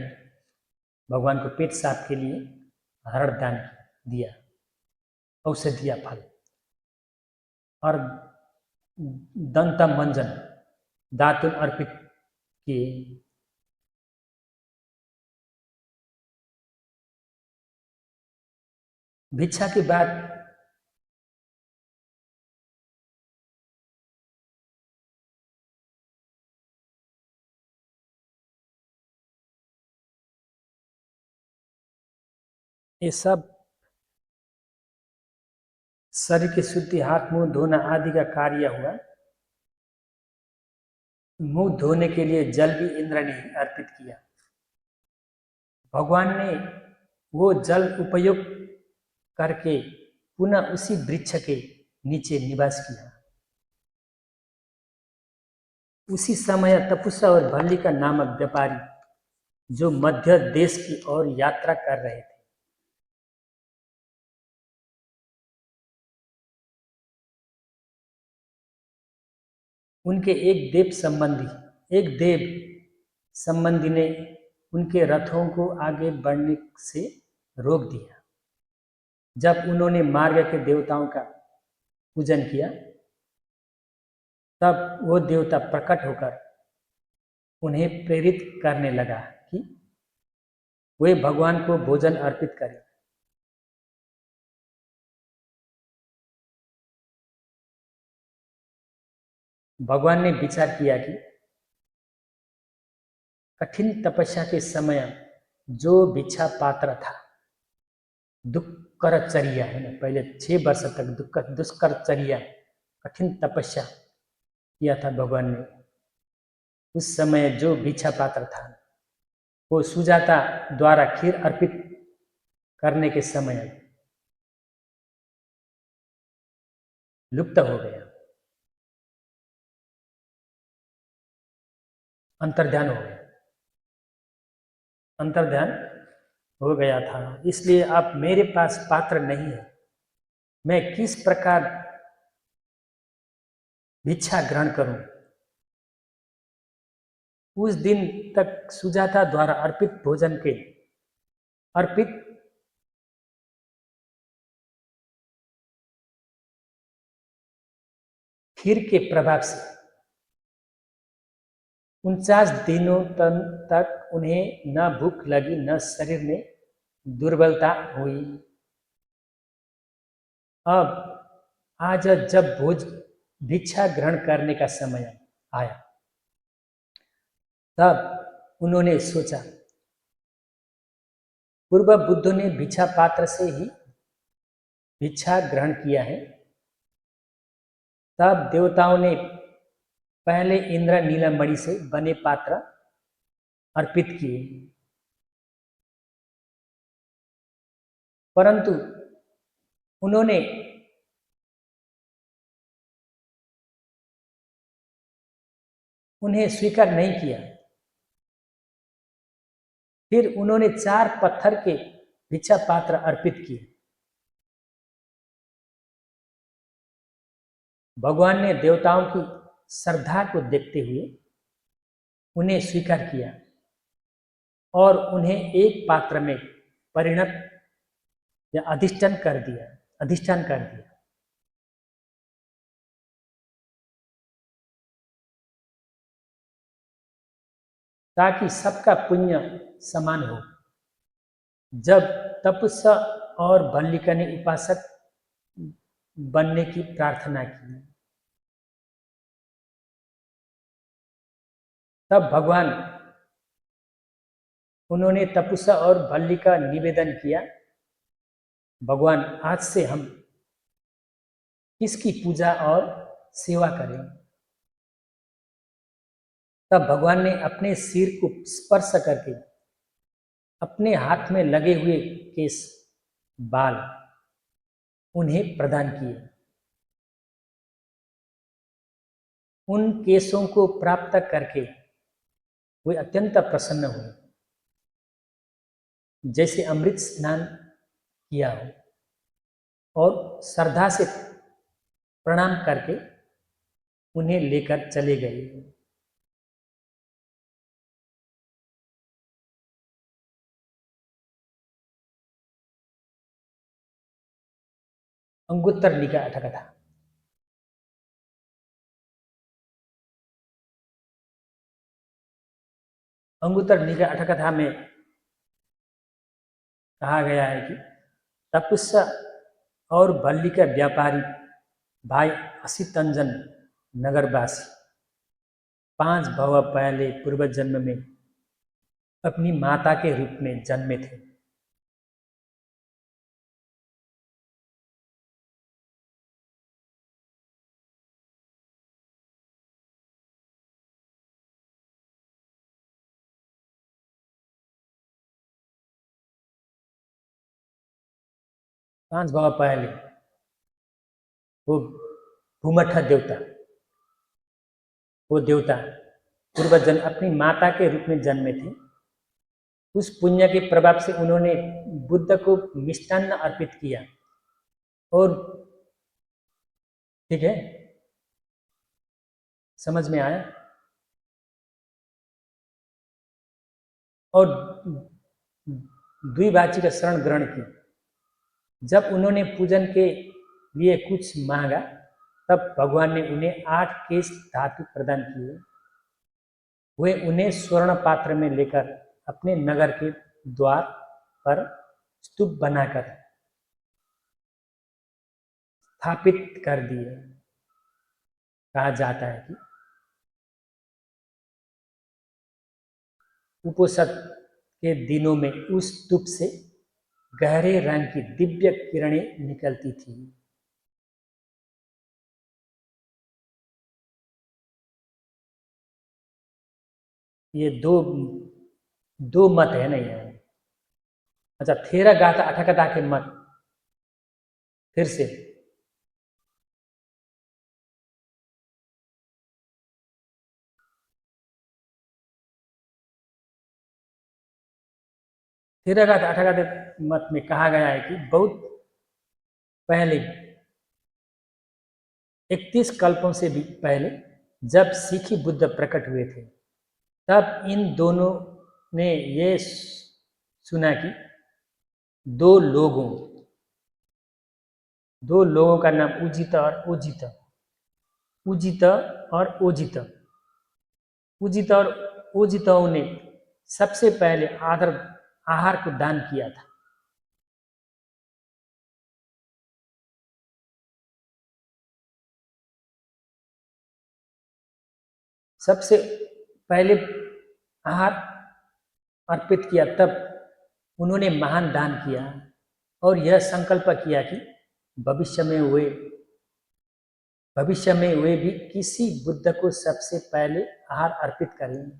भगवान को पेट साफ के लिए हरण दान दिया, औषधीय फल। और दंतम मंजन दातुन अर्पित किए। भिक्षा के बाद ये सब शरीर की शुद्धि, हाथ मुंह धोना आदि का कार्य हुआ। मुंह धोने के लिए जल भी इंद्र ने अर्पित किया। भगवान ने वो जल उपयोग करके पुनः उसी वृक्ष के नीचे निवास किया। उसी समय तपुसा और भल्लिका नामक व्यापारी जो मध्य देश की ओर यात्रा कर रहे थे, उनके एक देव संबंधी ने उनके रथों को आगे बढ़ने से रोक दिया। जब उन्होंने मार्ग के देवताओं का पूजन किया, तब वो देवता प्रकट होकर उन्हें प्रेरित करने लगा कि वे भगवान को भोजन अर्पित करें। भगवान ने विचार किया कि कठिन तपस्या के समय जो भिक्षा पात्र था, दुष्करचर्या है ना, पहले 6 वर्ष तक दुष्करचर्या कठिन तपस्या किया था भगवान ने। उस समय जो भिक्षा पात्र था वो सुजाता द्वारा खीर अर्पित करने के समय लुप्त हो गया, अंतर्ध्यान हो गया, अंतर्ध्यान हो गया था। इसलिए अब मेरे पास पात्र नहीं है, मैं किस प्रकार भिक्षा ग्रहण करूं। उस दिन तक सुजाता द्वारा अर्पित खीर के प्रभाव से 49 दिनों तक उन्हें न भूख लगी, न शरीर में दुर्बलता हुई। अब आज जब भिक्षा ग्रहण करने का समय आया, तब उन्होंने सोचा, पूर्व बुद्ध ने भिक्षा पात्र से ही भिक्षा ग्रहण किया है। तब देवताओं ने पहले इंद्र नीलमणि से बने पात्र अर्पित किए, परंतु उन्होंने उन्हें स्वीकार नहीं किया। फिर उन्होंने 4 पत्थर के भिक्षा पात्र अर्पित किए। भगवान ने देवताओं की श्रद्धा को देखते हुए उन्हें स्वीकार किया और उन्हें एक पात्र में परिणत या अधिष्ठान कर दिया। ताकि सबका पुण्य समान हो। जब तपस्या और भल्लिका ने उपासक बनने की प्रार्थना की, तब भगवान उन्होंने तपस्या और भल्लिका निवेदन किया, भगवान आज से हम किसकी पूजा और सेवा करें। तब भगवान ने अपने सिर को स्पर्श करके अपने हाथ में लगे हुए केश बाल उन्हें प्रदान किए। उन केशों को प्राप्त करके वे अत्यंत प्रसन्न हुए, जैसे अमृत स्नान किया हो, और श्रद्धा से प्रणाम करके उन्हें लेकर चले गए। अंगुत्तर निकाय अठकथा। अंगुत्तर निकाय अठकथा में कहा गया है कि तपस्या और भल्ली का व्यापारी भाई असितंजन नगरवासी 5 भव पहले पूर्व जन्म में अपनी माता के रूप में जन्मे थे। पांच भव पहले वो भूमठ देवता, वो देवता पूर्व जन्म अपनी माता के रूप में जन्मे थे। उस पुण्य के प्रभाव से उन्होंने बुद्ध को मिष्टान्न अर्पित किया। और ठीक है, समझ में आया? और द्विवाची का शरण ग्रहण की। जब उन्होंने पूजन के लिए कुछ मांगा तब भगवान ने उन्हें 8 केश धातु प्रदान किए। वे उन्हें स्वर्ण पात्र में लेकर अपने नगर के द्वार पर स्तूप बनाकर स्थापित कर दिए। कहा जाता है कि उपोषद के दिनों में उस स्तूप से गहरे रंग की दिव्य किरणें निकलती थी। ये दो मत है ना ये। अच्छा, थेरा गाथा अठकथा के मत फिर से थेरा गाथा अठकथा मत में कहा गया है कि बहुत पहले 31 कल्पों से भी पहले जब सिखी बुद्ध प्रकट हुए थे तब इन दोनों ने ये सुना कि दो लोगों का नाम उजित और ओजित, उजित और ओजित, उजित और ओजितों ने सबसे पहले आहार को दान किया था। सबसे पहले आहार अर्पित किया, तब उन्होंने महान दान किया और यह संकल्प किया कि भविष्य में वे भी किसी बुद्ध को सबसे पहले आहार अर्पित करेंगे।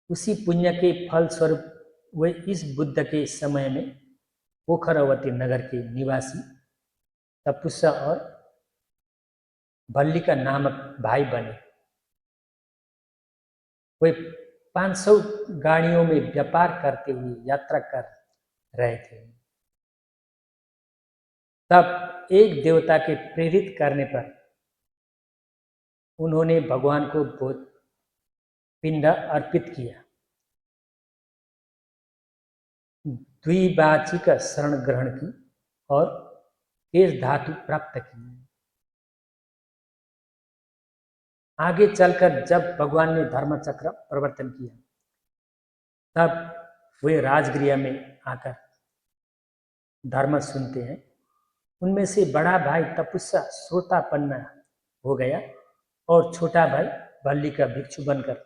उसी पुण्य के फल स्वरूप वे इस बुद्ध के समय में पोखरावती नगर के निवासी तपुस्सा और भल्लिका नामक भाई बने। वे 500 गाड़ियों में व्यापार करते हुए यात्रा कर रहे थे। तब एक देवता के प्रेरित करने पर उन्होंने भगवान को बोध पिंड अर्पित किया, द्विवाचिक शरण ग्रहण की और केश धातु प्राप्त की। आगे चलकर जब भगवान ने धर्मचक्र प्रवर्तन किया तब वे राजगृह में आकर धर्म सुनते हैं। उनमें से बड़ा भाई तपस्या श्रोतापन्न हो गया और छोटा भाई भल्ली का भिक्षु बनकर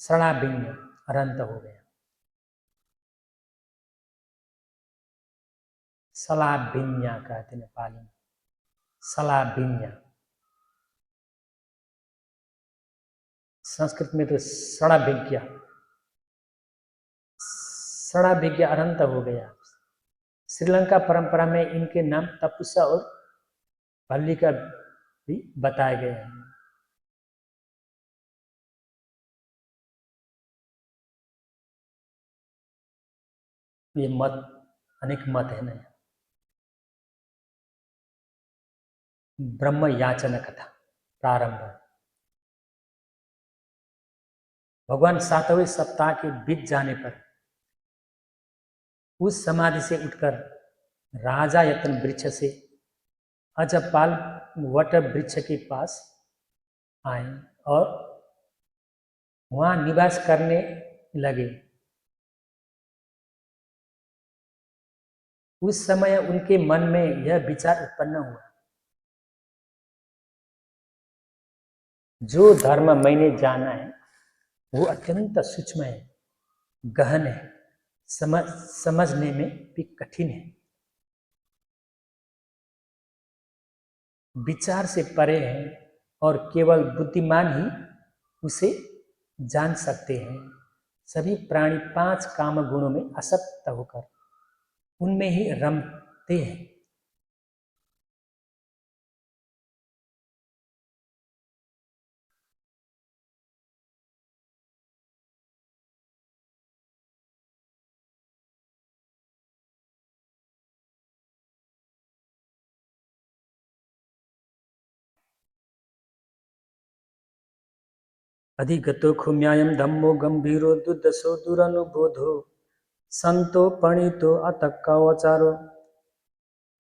शरणाभिज्ञ अरंत हो गया। सलाभिज्ञा कहते नेपाली में, सलाभिज्ञा। संस्कृत में तो शरणाभिज्ञ अरंत हो गया। श्रीलंका परंपरा में इनके नाम तपुस्सा और भल्ली का भी बताए गए हैं। ये मत अनेक मत है ना। ब्रह्म याचना कथा प्रारंभ। भगवान 7वें सप्ताह के बीत जाने पर उस समाधि से उठकर राजा यतन वृक्ष से अजपाल वट वृक्ष के पास आए और वहां निवास करने लगे। उस समय उनके मन में यह विचार उत्पन्न हुआ, जो धर्म मैंने जाना है वो अत्यंत सूक्ष्म है, गहन है, समझने में भी कठिन है, विचार से परे है और केवल बुद्धिमान ही उसे जान सकते हैं। सभी प्राणी 5 काम गुणों में आसक्त होकर उनमें ही रमते हैं। अधिगतो खुम्यायम धम्मो गंभीरो दुर्दशो दुरनुबोधो संतो पणितो अतक्कवचारो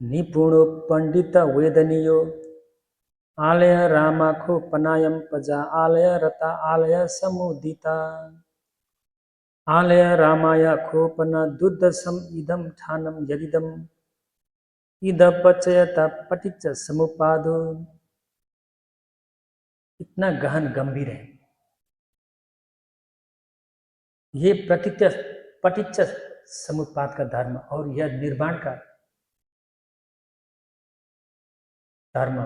निपुणो पंडित वेदनीयो आलय रामाखो पनायम पजा आलय रता आलय समुदिता आलय रामाय खोपन दुर्दशम इदम ठानम यदिदम इद पचयता पटिच समुपादो। इतना गहन गंभीर है ये पटिच समुत्पाद का धर्म और यह निर्वाण का धर्म।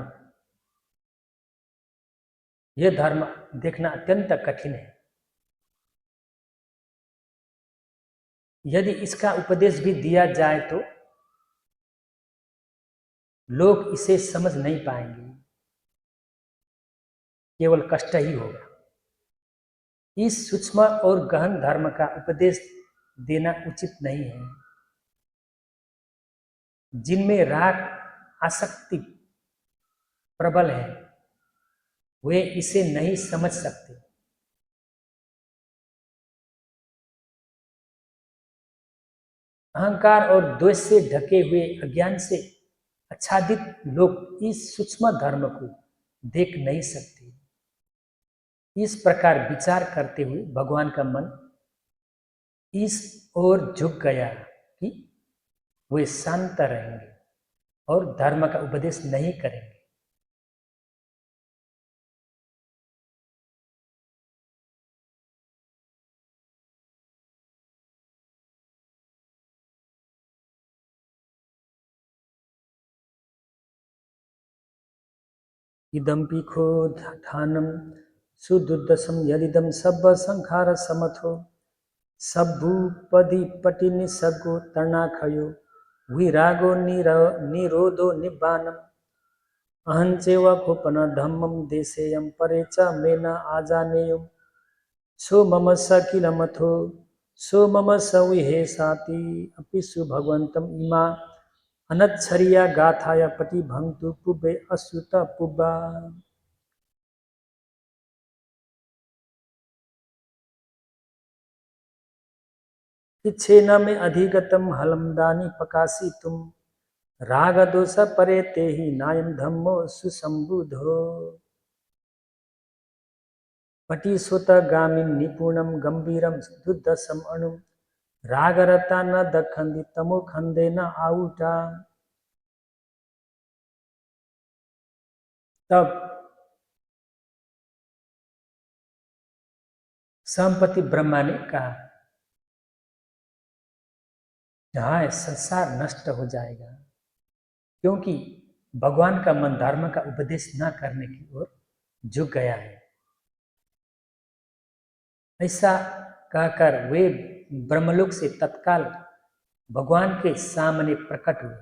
यह धर्म देखना अत्यंत कठिन है। यदि इसका उपदेश भी दिया जाए तो लोग इसे समझ नहीं पाएंगे, केवल कष्ट ही होगा। इस सूक्ष्म और गहन धर्म का उपदेश देना उचित नहीं है। जिनमें राग आसक्ति प्रबल है वे इसे नहीं समझ सकते। अहंकार और द्वेष से ढके हुए अज्ञान से आच्छादित लोग इस सूक्ष्म धर्म को देख नहीं सकते। इस प्रकार विचार करते हुए भगवान का मन इस ओर झुक गया कि वे शांत रहेंगे और धर्म का उपदेश नहीं करेंगे। इदम्पि खोधानम सुदुर्दशम यदिदम सब संखार समथो सभ्भूपदी पटि निसर्गो तर्णाखयो विरागो निरोधो निब्बानम अहंचेव खोपन धम्मम देशेयम परे च मेन आजानेयम सो मम स किल मथो सो मम स विहेशाति अपिसु भगवंतम इमा अनच्छरिया गाथाय पटि भंगतु पुबे अश्रुत पुब्बा। इच्छेन में अधिगतम हलम दानी पकासी तुम राग दोष परे ते ही नायम धम्मो सुसंबुधो पटिसुत गामिन निपुणम गंभीरम दुर्दशम अणु रागरता न दखंदी तमो खंदे न आउटा। तब संपत्ति ब्रह्मा ने कहा, हाय संसार नष्ट हो जाएगा, क्योंकि भगवान का मन धर्म का उपदेश न करने की ओर झुक गया है। ऐसा कहकर वे ब्रह्मलोक से तत्काल भगवान के सामने प्रकट हुए।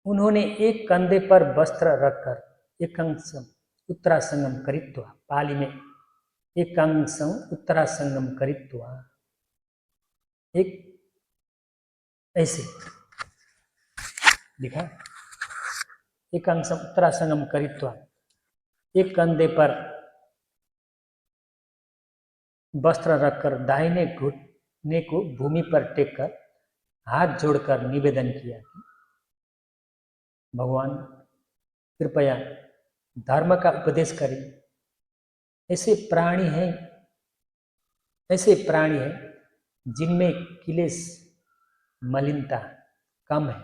उन्होंने एक कंधे पर वस्त्र रखकर एकांशम उत्तरासंगम करित्वा, पाली में एकांशम उत्तरासंगम करित्वा, एक ऐसे लिखा, एकांशम उत्तरासंगम करित्वा, एक कंधे पर वस्त्र रखकर दाहिने घुटने को भूमि पर टेककर हाथ जोड़कर निवेदन किया कि भगवान कृपया धर्म का उपदेश करें। ऐसे प्राणी हैं, ऐसे प्राणी हैं जिनमें क्लेश मलिनता कम है।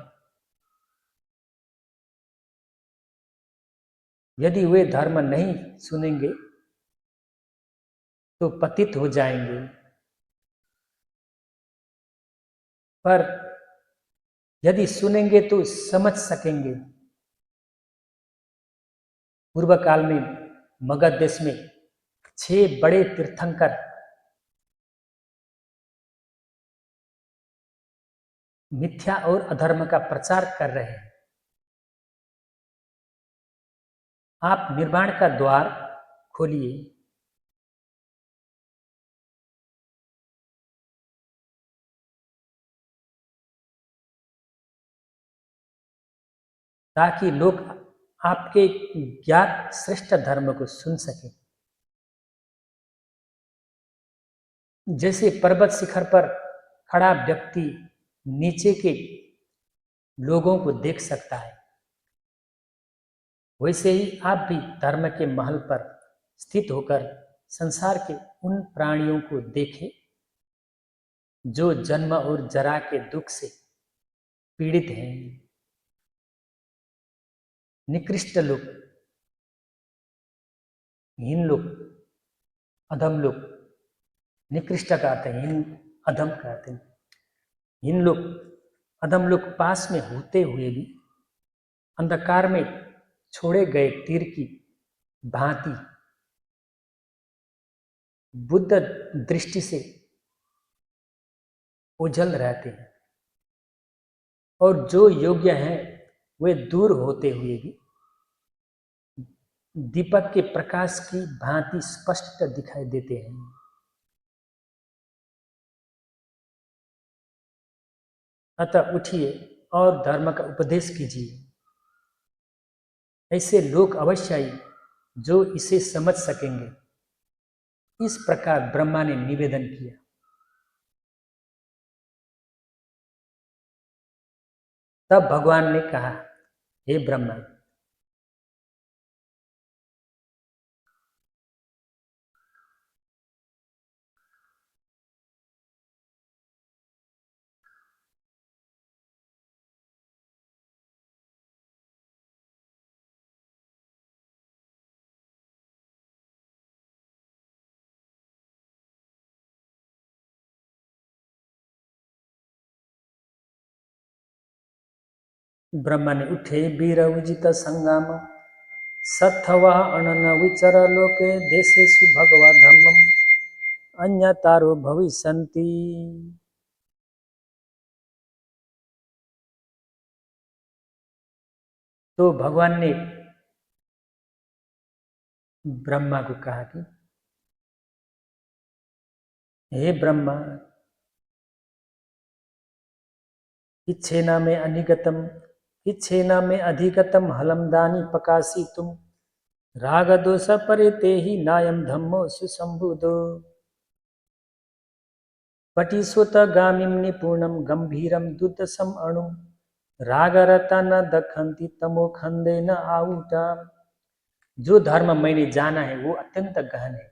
यदि वे धर्म नहीं सुनेंगे तो पतित हो जाएंगे, पर यदि सुनेंगे तो समझ सकेंगे। पूर्व काल में मगध देश में 6 बड़े तीर्थंकर मिथ्या और अधर्म का प्रचार कर रहे हैं। आप निर्वाण का द्वार खोलिए, ताकि लोग आपके ज्ञात श्रेष्ठ धर्म को सुन सके। जैसे पर्वत शिखर पर खड़ा व्यक्ति नीचे के लोगों को देख सकता है, वैसे ही आप भी धर्म के महल पर स्थित होकर संसार के उन प्राणियों को देखें जो जन्म और जरा के दुख से पीड़ित हैं। निकृष्ट लोग, हीन लोग, अधम लोग, निकृष्ट कहते हैं, हीन अधम कहते हैं। हीन लोग, अधम लोग पास में होते हुए भी अंधकार में छोड़े गए तीर की भांति बुद्ध दृष्टि से ओझल रहते हैं, और जो योग्य हैं वे दूर होते हुए भी दीपक के प्रकाश की भांति स्पष्ट दिखाई देते हैं। अतः उठिए और धर्म का उपदेश कीजिए। ऐसे लोग अवश्य ही जो इसे समझ सकेंगे। इस प्रकार ब्रह्मा ने निवेदन किया। तब भगवान ने कहा, हे ब्रह्मा, ब्रह्मा ने उठे वीर उजित संगाम सत्थवा अनन विचर लोके देशेषु भगवा धम्मम अन्य तारो भविष्यन्ति। तो भगवान ने ब्रह्मा को कहा कि हे ब्रह्मा, इच्छेना में अनिगतम इच्छेना में अधिगतम हलम दानी पकासी तुम राग दोष परिते ही नायम धम्मो सुसंबुदो पटिस्वत गामिम निपुणम गंभीरम दुदसम अणु रागरता न दखंती तमो खंदे न आउटा। जो धर्म मैंने जाना है वो अत्यंत गहन है।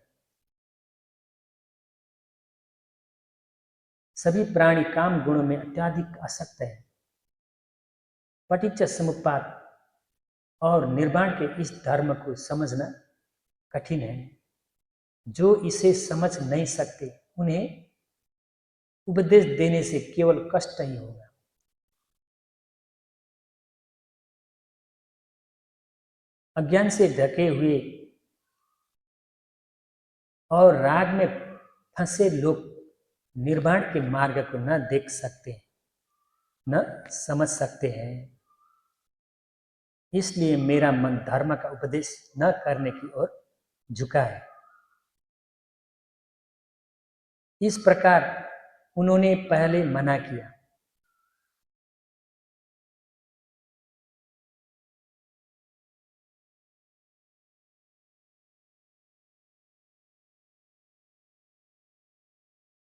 सभी प्राणी काम गुणों में अत्यधिक आसक्त है। पटिच्च समुत्पाद और निर्वाण के इस धर्म को समझना कठिन है। जो इसे समझ नहीं सकते उन्हें उपदेश देने से केवल कष्ट ही होगा। अज्ञान से ढके हुए और राग में फंसे लोग निर्वाण के मार्ग को न देख सकते, न समझ सकते हैं। इसलिए मेरा मन धर्म का उपदेश न करने की ओर झुका है। इस प्रकार उन्होंने पहले मना किया।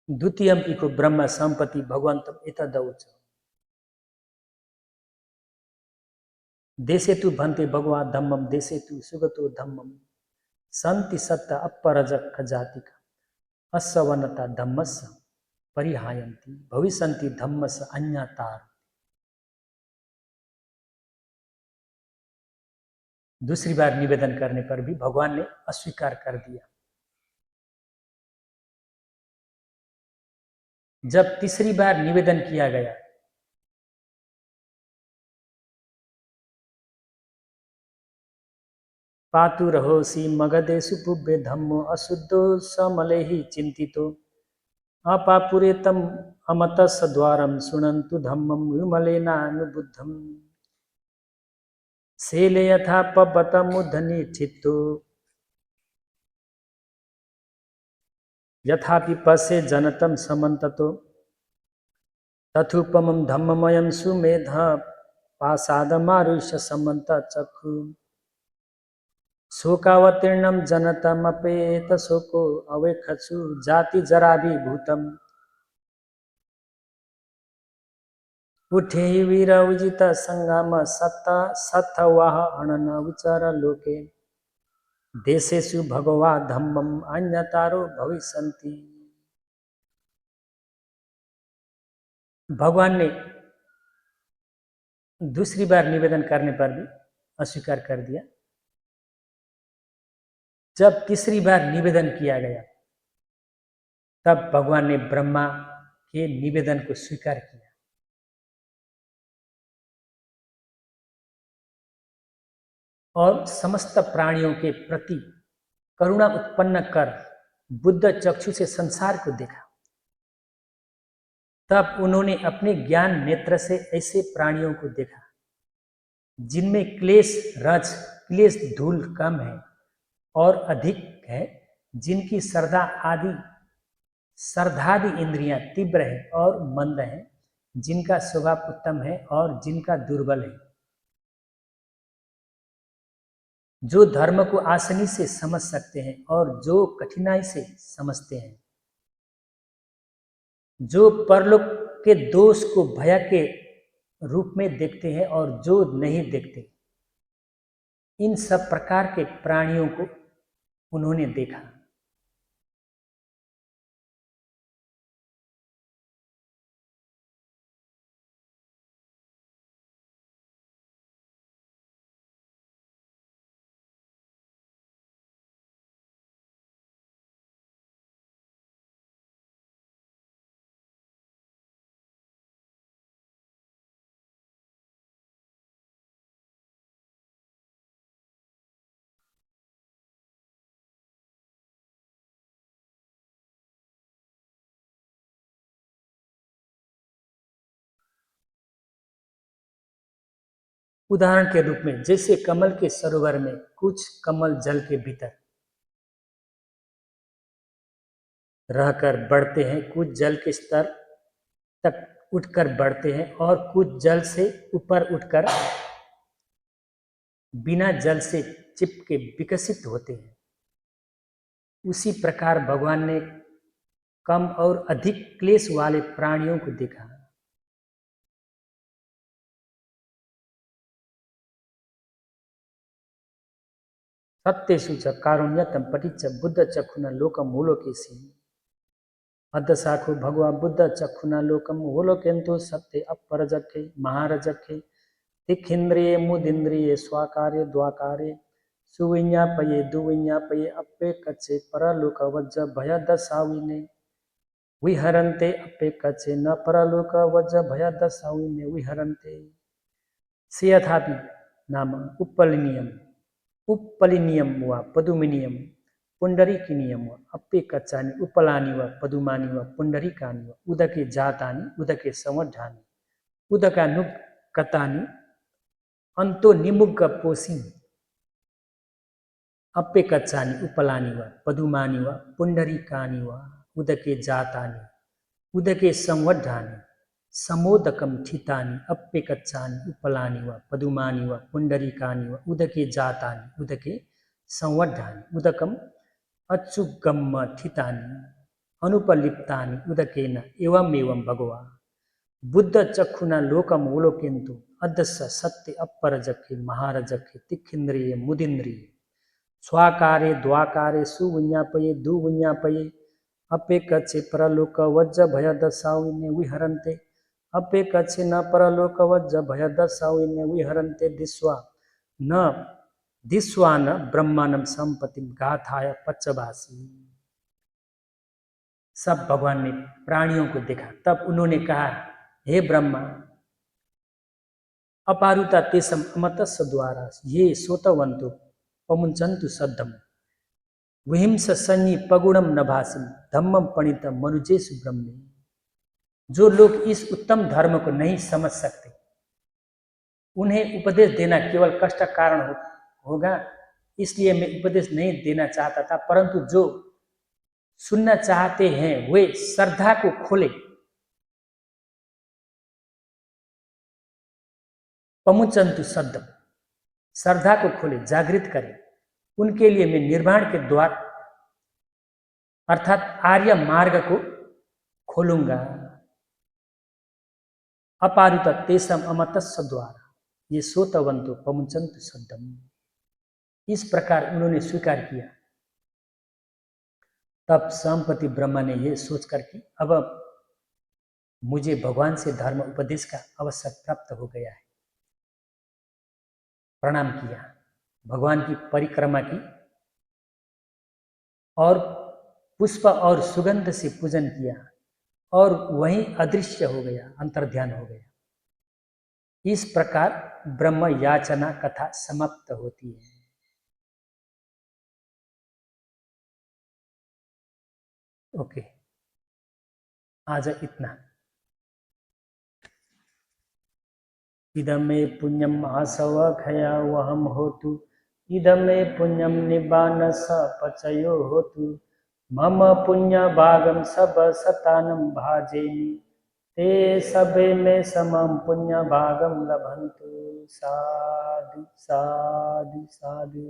द्वितीयम इको ब्रह्म संपत्ति भगवंतम एतदौच देशे तु भन्ते भगवा धम्मम देशे तु सुगतो धम्मम संति सत्ता अपरजक जातिका असवनता धम्मस परिहायंती भविष्यंति धम्मस अन्यतार। दूसरी बार निवेदन करने पर भी भगवान ने अस्वीकार कर दिया। जब तीसरी बार निवेदन किया गया पातु रहोसी मगधेशु पुब्बे धम्मो अशुद्धो समलेहि चिंतितो अपापुरेतम अमतस द्वारम सुनंतु धम्मम विमलेनानुबुद्धम सेले यथा पबतमुद्धनि ठित्तो यथापि पश्ये जनतम समन्ततो तथुपमं धम्ममयं सुमेध पासादमारुष्य समन्त चक्षु शोकावतीर्णं जनतमपेत शोको अवेक्षु जाति जराभिभूतम् उठे वीर उजित संगम सत्तवाह अनन विचार लोके देशेषु भगवा धम्मम अन्यतारो भविष्यन्ति। भगवान ने दूसरी बार निवेदन करने पर भी अस्वीकार कर दिया। जब तीसरी बार निवेदन किया गया तब भगवान ने ब्रह्मा के निवेदन को स्वीकार किया और समस्त प्राणियों के प्रति करुणा उत्पन्न कर बुद्ध चक्षु से संसार को देखा। तब उन्होंने अपने ज्ञान नेत्र से ऐसे प्राणियों को देखा जिनमें क्लेश रज क्लेश धूल कम है और अधिक है, जिनकी श्रद्धादि इंद्रियां तीव्र है और मंद है, जिनका स्वभाव उत्तम है और जिनका दुर्बल है, जो धर्म को आसानी से समझ सकते हैं और जो कठिनाई से समझते हैं, जो परलोक के दोष को भय के रूप में देखते हैं और जो नहीं देखते। इन सब प्रकार के प्राणियों को उन्होंने देखा। उदाहरण के रूप में जैसे कमल के सरोवर में कुछ कमल जल के भीतर रहकर बढ़ते हैं, कुछ जल के स्तर तक उठकर बढ़ते हैं और कुछ जल से ऊपर उठकर बिना जल से चिपके विकसित होते हैं। उसी प्रकार भगवान ने कम और अधिक क्लेश वाले प्राणियों को देखा। सत्येषु च कारुण्यतम पटिच्च बुद्ध चक्षुना लोकम होलोकेसी अद्दशाखो भगवा बुद्ध चक्षुना लोकम होलोकेन्तु सत्य अपरजखे महारजखे तिखिंद्रिये मुदिंद्रिये स्वाकार्य द्वाकार्य सुविज्ञापये दुविज्ञापये अपेक्षे परलोक वज्ज भयदशाविने विहरन्ते अपेक्षे न परलोक वज्ज भयदशाविने विहरन्ते। सेयथापि नाम उपलिनियम व पदुमिनियम पुंडरीकिनियम व अप्पेकच्चानि उपलानि व पदुमानि व पुंडरीकानि व उदके जातानि उदके संवड्ढानि उदकानुगतानि अंतो निमुग्ग पोषि अप्पेकच्चानि उपलानि व पदुमानि व पुंडरीकानि व उदके जातानि उदके संवड्ढानि समोदकम ठितानि अप्पेकच्चानि उपलानि व पदुमानि व पुंडरीकानि व उदके जातानि उदके संवड्ढानि उदकम अच्युगम्म ठितानि अनुपलिप्तानि उदकेन एवमेवं भगवा बुद्ध चक्षुना लोकम ओलोकेन्तु अदस्य सत्य अपरजखे महारजखे तिखिंद्रिये मुदिंद्रिये स्वाकारे द्वाकारे सुविज्ञापये दुविज्ञापये अपेकच्छे परलोक वज्ज भय दशाविने विहरन्ते अपेकच्छे न परलोक वज्ज भय दशाविने विहरन्ते दिस्वा न ब्रह्मांडम संपत्ति गाथाय पच्चभासी। सब भगवान ने प्राणियों को देखा, तब उन्होंने कहा, हे ब्रह्मा, अपारुता तेसम अमतस्य द्वारा ये सोतवंतु पमुंचन्तु सद्धम विहिंस सन्नी पगुणम नभासिम धम्मम पणितम मनुजेसु ब्रह्मे। जो लोग इस उत्तम धर्म को नहीं समझ सकते, उन्हें उपदेश देना केवल कष्ट का कारण होगा, इसलिए मैं उपदेश नहीं देना चाहता था। परंतु जो सुनना चाहते हैं वे श्रद्धा को खोले, पमुचंतु सद्धम, श्रद्धा को खोले, जागृत करें, उनके लिए मैं निर्वाण के द्वार अर्थात आर्य मार्ग को खोलूंगा। अपारुत तेसम अमतस्य द्वारा ये सोतवंतो पमुचंतु सद्धम। इस प्रकार उन्होंने स्वीकार किया। तब संपत्ति ब्रह्मा ने यह सोचकर कि अब मुझे भगवान से धर्म उपदेश का अवसर प्राप्त हो गया है, प्रणाम किया, भगवान की परिक्रमा की और पुष्प और सुगंध से पूजन किया और वहीं अदृश्य हो गया, अंतर्ध्यान हो गया। इस प्रकार ब्रह्म याचना कथा समाप्त होती है। ओके, आज इतना। इदमे पुण्यम आसवखया वहम होतु इदमे पुण्यम निबान स पचयो होतु मम पुण्य भागम सब सतानम भाजेमि ते सबे में समम पुण्य भागम लभंतु। साधु साधु साधु।